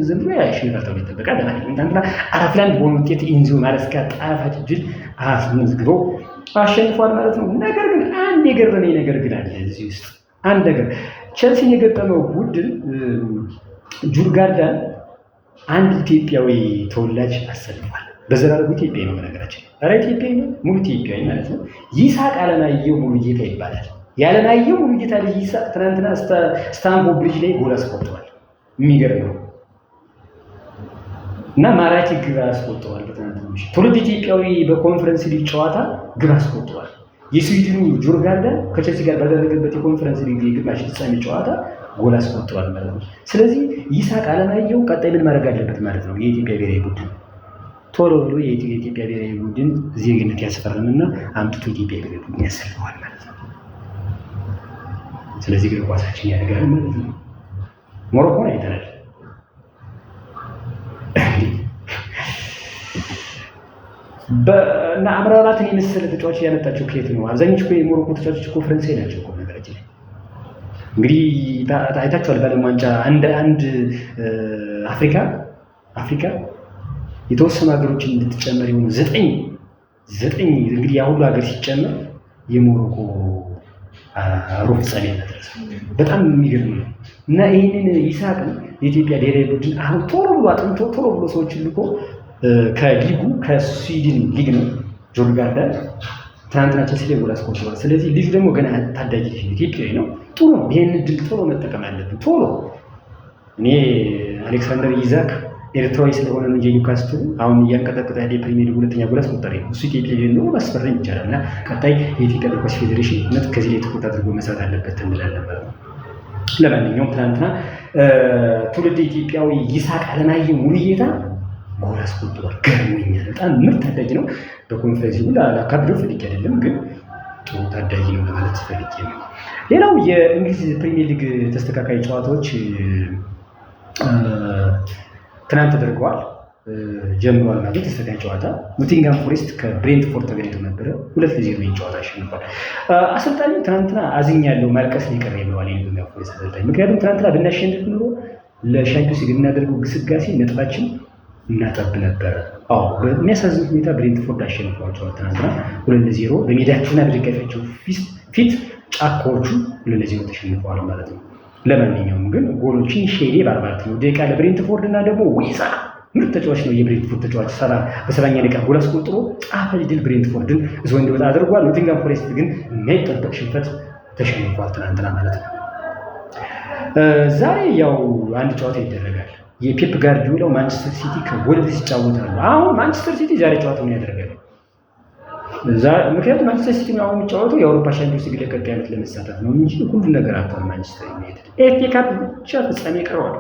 ዘንድሮ ያሸንፋል ተብሎ ይጠበቃል። ለማንኛውም ትናንትና 4-1 በሆነ ውጤት ኢንዚዮ ማሬስካ ጣፋጭ ድል አስመዝግበው አሸንፏል ማለት ነው። ነገር ግን አንድ የገረመኝ ነገር ግን አለ እዚህ ውስጥ አንድ ነገር። ቼልሲን የገጠመው ቡድን ጁርጋርዳን አንድ ኢትዮጵያዊ ተወላጅ አሰልፏል። በዘራረጉ ኢትዮጵያዊ ነው በነገራችን። ኧረ ኢትዮጵያዊ ነው፣ ሙሉ ኢትዮጵያዊ ማለት ነው። ይስሐቅ አለማየሁ ሙሉጌታ ይባላል። ያለማየሁ ሙሉጌታ ልጅ ይስሐቅ ትናንትና ስታንፎርድ ብሪጅ ላይ ጎል አስቆጥሯል። የሚገርም ነው እና ማራኪ ግብ አስቆጥሯል። በትናንትና ምሽት ትውልድ ኢትዮጵያዊ በኮንፈረንስ ሊግ ጨዋታ ግብ አስቆጥሯል። የስዊድኑ ጁርጋርዳ ከቼልሲ ጋር ባደረገበት የኮንፈረንስ ሊግ የግማሽ ፍጻሜ ጨዋታ ጎል አስቆጥሯል ማለት ነው። ስለዚህ ይስሐቅ አለማየሁ ቀጣይ ምን ማድረግ አለበት ማለት ነው? የኢትዮጵያ ብሔራዊ ቡድን ቶሎ ብሎ የኢትዮጵያ ብሔራዊ ቡድን ዜግነት ያስፈርምና አምጥቶ ኢትዮጵያ ብሔራዊ ቡድን ያሰልፈዋል ማለት ነው። ስለዚህ እግር ኳሳችን ያደርጋል ማለት ነው። ሞሮኮን አይተናል። እና አምራራትን የመሰለ ተጫዋች ያመጣቸው ከየት ነው? አብዛኞቹ የሞሮኮ ተጫዋቾች እኮ ፈረንሳይ ናቸው እኮ ነገራችን ላይ። እንግዲህ አይታችኋል በዓለም ዋንጫ አንድ አፍሪካ የተወሰኑ ሀገሮችን እንድትጨመር የሆኑ ዘጠኝ እንግዲህ ያ ሁሉ ሀገር ሲጨመር የሞሮኮ ሩብ ፍጻሜ ደረሰ። በጣም የሚገርም ነው። እና ይህንን ይስሐቅን የኢትዮጵያ ብሔራዊ ቡድን አሁን ቶሎ ብሎ አጥንቶ ቶሎ ብሎ ሰዎችን ልኮ ከሊጉ ከስዊድን ሊግ ነው ጁርጋርዳ ትናንትና ቼልሲ ላይ ጎል አስቆጥሯል። ስለዚህ ልጁ ደግሞ ገና ታዳጊ ልጅ ነው፣ ኢትዮጵያዊ ነው። ጥሩ ነው። ይሄን እድል ቶሎ መጠቀም አለብን። ቶሎ እኔ አሌክሳንደር ይዛክ ኤርትራዊ ስለሆነ ነው ኒውካስትል አሁን እያንቀጠቀጠ ያለ የፕሪሚየር ሊግ ሁለተኛ ጎል አስቆጠረ። እሱ ኢትዮጵያዊ ነው፣ ማስፈረም ይቻላል። እና ቀጣይ የኢትዮጵያ እግር ኳስ ፌዴሬሽን እውነት ከዚህ ላይ ትኩረት አድርጎ መስራት አለበት እንላለን ማለት ነው። ለማንኛውም ትናንትና ትውልድ ኢትዮጵያዊ ይስሐቅ አለማየሁ ሙሉጌታ ጎል አስቆጥሯል። ገርሞኛል። በጣም ምርጥ ታዳጊ ነው። በኮንፈረንስ ሁሉ አካብዶ ፈልጌ አይደለም ግን ጥሩ ታዳጊ ነው ለማለት ፈልጌ ነው። ሌላው የእንግሊዝ ፕሪሚየር ሊግ ተስተካካይ ጨዋታዎች ትናንት ተደርገዋል፣ ጀምሯል ማለት ተስተካካይ ጨዋታ ኖቲንግሃም ፎሬስት ከብሬንትፎርድ ተገናኝቶ ነበረ። 2-0 ጨዋታ አሸንፏል። አሰልጣኙ ትናንትና አዝኛለሁ ማልቀስ ነው የቀረኝ ብለዋል የኖቲንግሃም ፎሬስት አሰልጣኝ። ምክንያቱም ትናንትና ብናሸንፍ ኖሮ ለሻምፒዮንስ ሊግ የምናደርገው ግስጋሴ ነጥባችን እናጠብ ነበረ። በሚያሳዝን ሁኔታ ብሬንትፎርድ አሸንፏቸዋል ትናንትና 2-0 በሜዳቸውና በደጋፊያቸው ፊት ጫካዎቹ 2-0 ተሸንፈዋል ማለት ነው። ለማንኛውም ግን ጎሎችን ሼዴ በ44 ደቂቃ ለብሬንትፎርድ እና ደግሞ ዌዛ ምርጥ ተጫዋች ነው። የብሬንትፎርድ ተጫዋች በ70ኛ ደቂቃ ጎል አስቆጥሮ ጣፋጭ ድል ብሬንትፎርድን ይዞ እንዲወጣ አድርጓል። ኖቲንግሃም ፎሬስት ግን የማይጠበቅ ሽንፈት ተሸንፏል ትናንትና ማለት ነው። ዛሬ ያው አንድ ጨዋታ ይደረጋል። የፔፕ ጋርዲዮላው ማንቸስተር ሲቲ ከወልቭስ ይጫወታሉ። አሁን ማንቸስተር ሲቲ ዛሬ ጨዋታውን ያደርጋል። ምክንያቱም ማንቸስተር ሲቲ አሁን የሚጫወተው የአውሮፓ ሻምፒዮንስ ሊግ ለቀጣይ ዓመት ለመሳተፍ ነው እንጂ ሁሉን ነገር አጥቷል። ማንቸስተር ዩናይትድ ኤፍኤ ካፕ ብቻ ፍጻሜ ቀረዋል።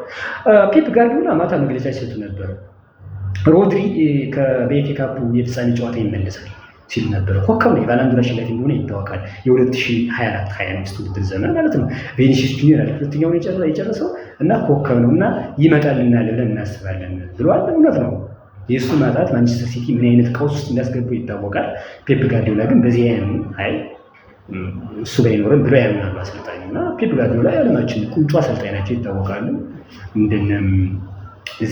ፔፕ ጋርዲዮላ ማታ መግለጫ ሲሰጡ ነበር። ሮድሪ በኤፍኤ ካፕ የፍጻሜ ጨዋታ ይመለሳል ሲል ነበር። ኮከብ ነው። የባላንድ ዶር አሸናፊ እንደሆነ ይታወቃል። የ2024-25 ውድድር ዘመን ማለት ነው። ቪኒሲየስ ጁኒየር አለ ሁለተኛውን የጨረሰው እና ኮከብ ነው እና ይመጣልናል ብለን እናስባለን ብለዋል። እውነት ነው። የእሱ ማጣት ማንቸስተር ሲቲ ምን አይነት ቀውስ ውስጥ እንዳስገባው ይታወቃል። ፔፕ ጋርዲዮላ ግን በዚህ እሱ ባይኖርም ብሎ ያምናሉ አሰልጣኝ እና ፔፕ ጋርዲዮላ የዓለማችን ቁንጮ አሰልጣኝ ናቸው ይታወቃሉ። እንደነም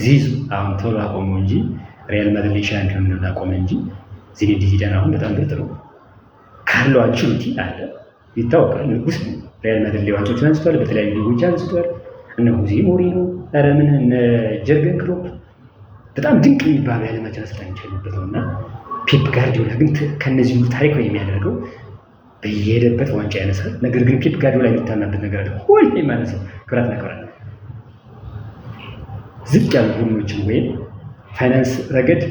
ዚዙ አሁን ቶሎ አቆመው እንጂ ሪያል ማድሪድ ሻምፒዮን አቆመ እንጂ ዚኔዲን ዚዳን አሁን በጣም ምርጥ ነው። ካርሎ አንቸሎቲ አለ ይታወቃል። ንጉስ ነው። ሪያል ማድሪድ ዋንጫዎችን አንስቷል። በተለያዩ ሊጎች አንስቷል። እነ ሆዜ ሞሪኖ አረምን እነ ጀርገን ክሎፕ በጣም ድንቅ የሚባሉ የዓለማችን አሰልጣኞች ያሉበት ነው እና ፔፕ ጋርዲዮላ ግን ከነዚህ ሁሉ ታሪካዊ የሚያደርገው በየሄደበት ዋንጫ ያነሳል። ነገር ግን ፔፕ ጋርዲዮላ የሚታማበት ነገር አለ። ሁሌ የማነሳው ክብራት ነክብራት ዝቅ ያሉ ቡድኖችን ወይም ፋይናንስ ረገድ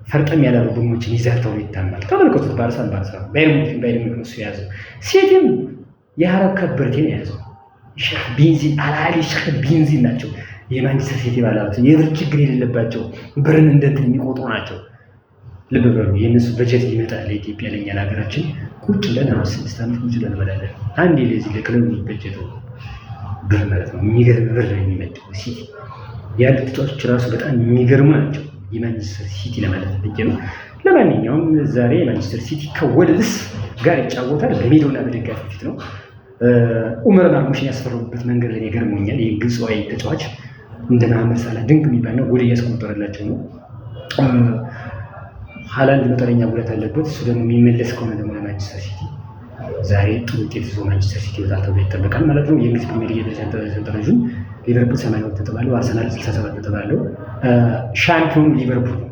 ፈርጠም ያላሉ ቡድኖችን ይዛል ተብሎ ይታማል። ተመልከቱት፣ ባርሳን ባየር ሙኒክ እሱ የያዘው ሴትም የአረብ ከበርቴን የያዘው ሼህ ቤንዚን አልአሊ ሼህ ቤንዚን ናቸው። የማንቸስተር ሲቲ ባለሀብት የብር ችግር የሌለባቸው ብርን እንደንትን የሚቆጥሩ ናቸው። ልብ በሉ፣ የእነሱ በጀት ይመጣል ለኢትዮጵያ ለኛ ለሀገራችን ቁጭ ብለን 6 ዓመት ቁጭ ብለን እንበላለን። አንዴ ለዚህ ለክለቡ የሚበጀተው ብር ማለት ነው። የሚገርም ብር ነው የሚመጣው። ሲቲ ያሉ ተጫዋቾች ራሱ በጣም የሚገርሙ ናቸው። የማንቸስተር ሲቲ ለማለት ነው። ለማንኛውም ዛሬ የማንቸስተር ሲቲ ከወልቭስ ጋር ይጫወታል። በሜዳውና በደጋፊ ፊት ነው። ኡመር ማርሙሽን ያስፈረሙበት መንገድ ላይ ገርሞኛል። የግብፃዊ ተጫዋች እንደ መሐመድ ሳላህ ድንቅ የሚባል ነው። ጎል እያስቆጠረላቸው ነው። ሃላንድ መጠነኛ ጉዳት አለበት። እሱ ደግሞ የሚመለስ ከሆነ ደግሞ ለማንቸስተር ሲቲ ዛሬ ጥሩ ውጤት ይዞ ማንቸስተር ሲቲ ይወጣል ተብሎ ይጠበቃል ማለት ነው። የእንግሊዝ ፕሪሚየር ሊግ ሰንጠረዡን ሊቨርፑል 82 ነጥብ አለው፣ አርሰናል 67 ነጥብ አለው። ሻምፒዮኑ ሊቨርፑል ነው።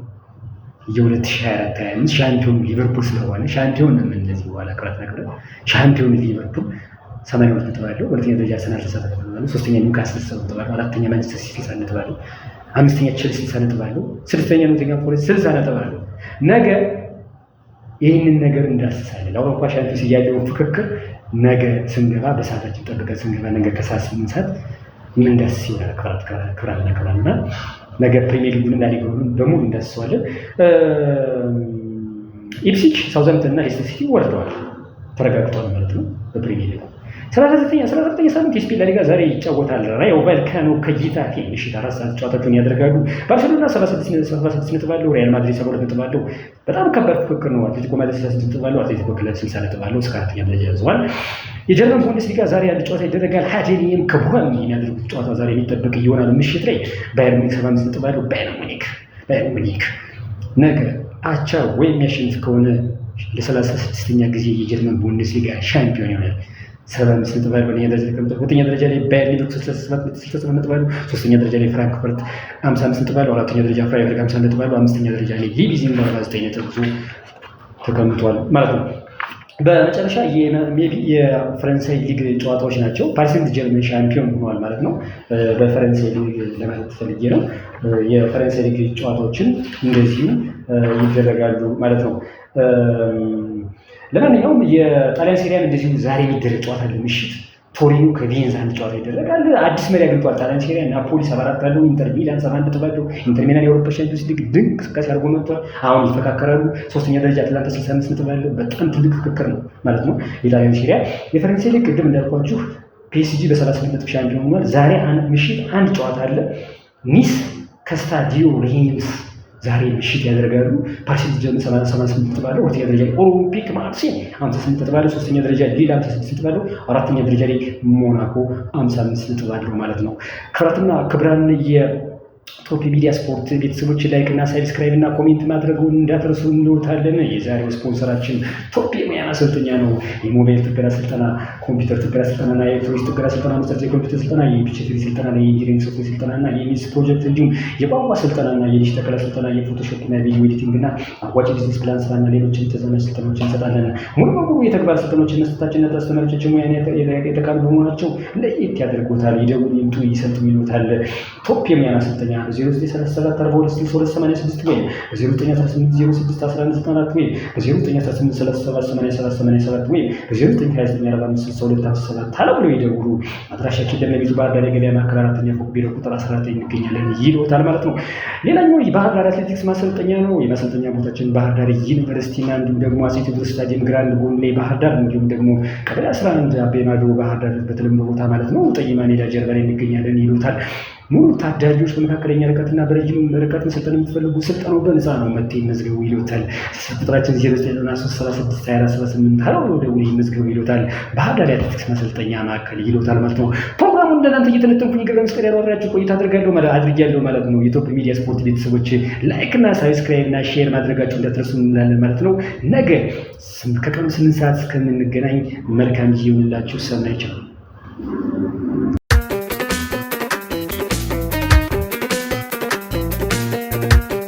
የ2024-25 ሻምፒዮኑ ሊቨርፑል ስለሆነ ሻምፒዮን ነው እንደዚህ በኋላ ቅራት ነገር ሻምፒዮኑ ሊቨርፑል 82 ነጥብ አለው። ሁለተኛ ደረጃ አርሰናል 67 ነጥብ አለው። ሶስተኛ ኒውካስል 60 ነጥብ አለው። አራተኛ ማንቸስተር ሲቲ 60 ነጥብ አለው። አምስተኛ ቼልሲ 60 ነጥብ አለው። ስድስተኛ ኖቲንግሃም ፎሬስት 60 ነጥብ አለው። ነገ ይህንን ነገር እንዳስሳለን። ለአውሮፓ ሻምፒዮንስ ያለውን ፍክክር ነገ ስንገባ በሰዓታችን ጠብቀን ስንገባ ነገ ከሰዓት 8 ሰዓት እንዳስስ ይሆናል። ክብራትና ነገ ፕሪሚየር ሊጉንና ሊጉን በሙሉ እንዳስሰዋለን። ኢፕስዊች፣ ሳውዛምፕተን እና ሌስተር ሲቲ ወርደዋል፣ ተረጋግጧል ማለት ነው። በፕሪሚየር ሊጉ 19 ሳምንት የስፔን ላሊጋ ዛሬ ይጫወታል። ራዮ ቫልካኖ ከጌታፌ ምሽት 4 ሰዓት ጨዋታቸውን ያደርጋሉ። ባርሴሎና 76 ነጥብ አለው። ሪያል ማድሪድ 72 ነጥብ አለው። በጣም ከባድ ፍክክር ነው። አትሌቲኮ ማድሪድ 66 ነጥብ አለው። አትሌቲኮ ክለብ 60 ነጥብ አለው። እስከ 4ኛ ደረጃ ይዘዋል። የጀርመን ቡንደስሊጋ ዛሬ አንድ ጨዋታ ይደረጋል። ሃቴኒየም ከቦኸም የሚያደርጉት ጨዋታ ዛሬ የሚጠበቅ ይሆናል። ምሽት ላይ ባየር ሙኒክ 75 ነጥብ አለው። ባየር ሙኒክ ነገ አቻ ወይም የሚያሸንፍ ከሆነ ለ36ኛ ጊዜ የጀርመን ቡንደስሊጋ ሻምፒዮን ይሆናል። 75 ነጥብ አለው። ሁለተኛ ደረጃ ላይ ባየር ሊቨርኩሰን 67 ነጥብ አለው። ሶስተኛ ደረጃ ላይ ፍራንክፈርት 55 ነጥብ አለው። አራተኛ ደረጃ ፍራይቡርግ 50 ነጥብ አለው። አምስተኛ ደረጃ ላይ ሊቪዚንግ 49 ነጥብ ይዞ ተቀምጧል ማለት ነው። በመጨረሻ የፈረንሳይ ሊግ ጨዋታዎች ናቸው። ፓሪስ ሴንት ጀርመን ሻምፒዮን ሆኗል ማለት ነው። በፈረንሳይ ሊግ ለማለት ፈልጌ ነው። የፈረንሳይ ሊግ ጨዋታዎችን እንደዚሁ ይደረጋሉ ማለት ነው። ለማንኛውም የጣሊያን ሴሪያን እንደዚሁ ዛሬ የሚደረግ ጨዋታ አለ። ምሽት ቶሪኖ ከቪየንዛ አንድ ጨዋታ ይደረጋል። አዲስ መሪ አግኝቷል ጣሊያን ሴሪያ። ናፖሊ 74 አለው። ኢንተር ሚላን 71 ነጥብ አለው። ኢንተር ሚላን የአውሮፓ ሻምፒዮንስ ሊግ ድንቅ እንቅስቃሴ አድርጎ መጥቷል። አሁን ይፈካከራሉ። ሶስተኛ ደረጃ አትላንታ 65 ነጥብ አለው። በጣም ትልቅ ፍክክር ነው ማለት ነው የጣሊያን ሴሪያ። የፈረንሳይ ሊግ ቅድም እንዳልኳችሁ ፒኤስጂ በ38 ነጥብ ሻምፒዮን ሆኗል። ዛሬ ምሽት አንድ ጨዋታ አለ። ኒስ ከስታዲዮ ሬምስ ዛሬ ምሽት ያደርጋሉ። ፓሪስ ሴንት-ጀርመን 78 ነጥብ አለው። ሁለተኛ ደረጃ ላይ ኦሎምፒክ ማርሴይ 58 ነጥብ አለው። ሶስተኛ ደረጃ ሊል 56 ነጥብ አለው። አራተኛ ደረጃ ላይ ሞናኮ 55 ነጥብ አለው ማለት ነው። ክብራትና ክብራን ቶፕ ሚዲያ ስፖርት ቤተሰቦች ላይክ እና ሳብስክራይብ እና ኮሜንት ማድረጉን እንዳትረሱ እንወታለን። የዛሬው ስፖንሰራችን ቶፕ የሙያ ማሰልጠኛ ነው። የሞባይል ጥገና ስልጠና፣ ኮምፒውተር ጥገና ስልጠና እና የኤሌክትሮኒክስ ጥገና ስልጠና፣ መሰረታዊ የኮምፒውተር ስልጠና፣ የፒችትሪ ስልጠና፣ የኢንጂኒሪንግ ሶፍትዌር ስልጠና እና የሚስ ፕሮጀክት እንዲሁም የቋንቋ ስልጠና እና የዲሽ ተከላ ስልጠና፣ የፎቶሾፕ እና ቪዲዮ ኤዲቲንግ እና አዋጭ ቢዝነስ ፕላን ስራ እና ሌሎችን ተዛማጅ ስልጠናዎችን እንሰጣለን። ሙሉ በሙሉ የተግባር ስልጠናዎችን መስጠታችንና አስተማሪዎቻችን ሙያ የተካሉ በመሆናቸው ለየት ያደርጎታል። ይደውሉ፣ ይምጡ፣ ይሰልጥኑ ይሉታል። ቶፕ የሙያ ማሰልጠኛ 0937426286 ወይም 0918061194 ወይም 0918378787 ወይም 0929456257 ታላ ብለው ይደውሉ። አድራሻችን ለነቢዙ ባህር ዳር የገበያ ማዕከል 4ኛ ፎቅ ቢሮ ቁጥር 14 እንገኛለን ይሎታል ማለት ነው። ሌላኛው የባህር ዳር አትሌቲክስ ማሰልጠኛ ነው። የማሰልጠኛ ቦታችን ባህር ዳር ዩኒቨርሲቲ እና እንዲሁም ደግሞ አፄ ቴዎድሮስ ስታዲየም ግራንድ ቦሌ ባህር ዳር እንዲሁም ደግሞ ቀበሌ 11 አቤ ማዶ ባህር ዳር በተለምዶ ቦታ ማለት ነው ጠይማ ሜዳ ጀርባ ላይ እንገኛለን ይሎታል። ሙሉ ታዳጊዎች በመካከለኛ ርቀትና በረጅም ርቀት መሰልጠን የምትፈልጉ ስልጠናው በነፃ ነው። መጥተው ይመዝገቡ ይሎታል። ቁጥራችን 0993362478 ሀላው ደውሎ ይመዝገቡ ይሎታል። ባህር ዳር አትሌቲክስ ማሰልጠኛ ማዕከል ይሎታል ማለት ነው። ፕሮግራሙን እንደናንተ እየተነተንኩኝ ገብረ መስቀል ያወራችሁ ቆይታ አድርጋለሁ ማለት ነው። የቶፕ ሚዲያ ስፖርት ቤተሰቦች ላይክ እና ሳብስክራይብ እና ሼር ማድረጋችሁ እንዳትረሱ እንላለን ማለት ነው። ነገ ከቀኑ 8 ሰዓት እስከምንገናኝ መልካም ጊዜ ይሁንላችሁ። ሰናይ ቻው።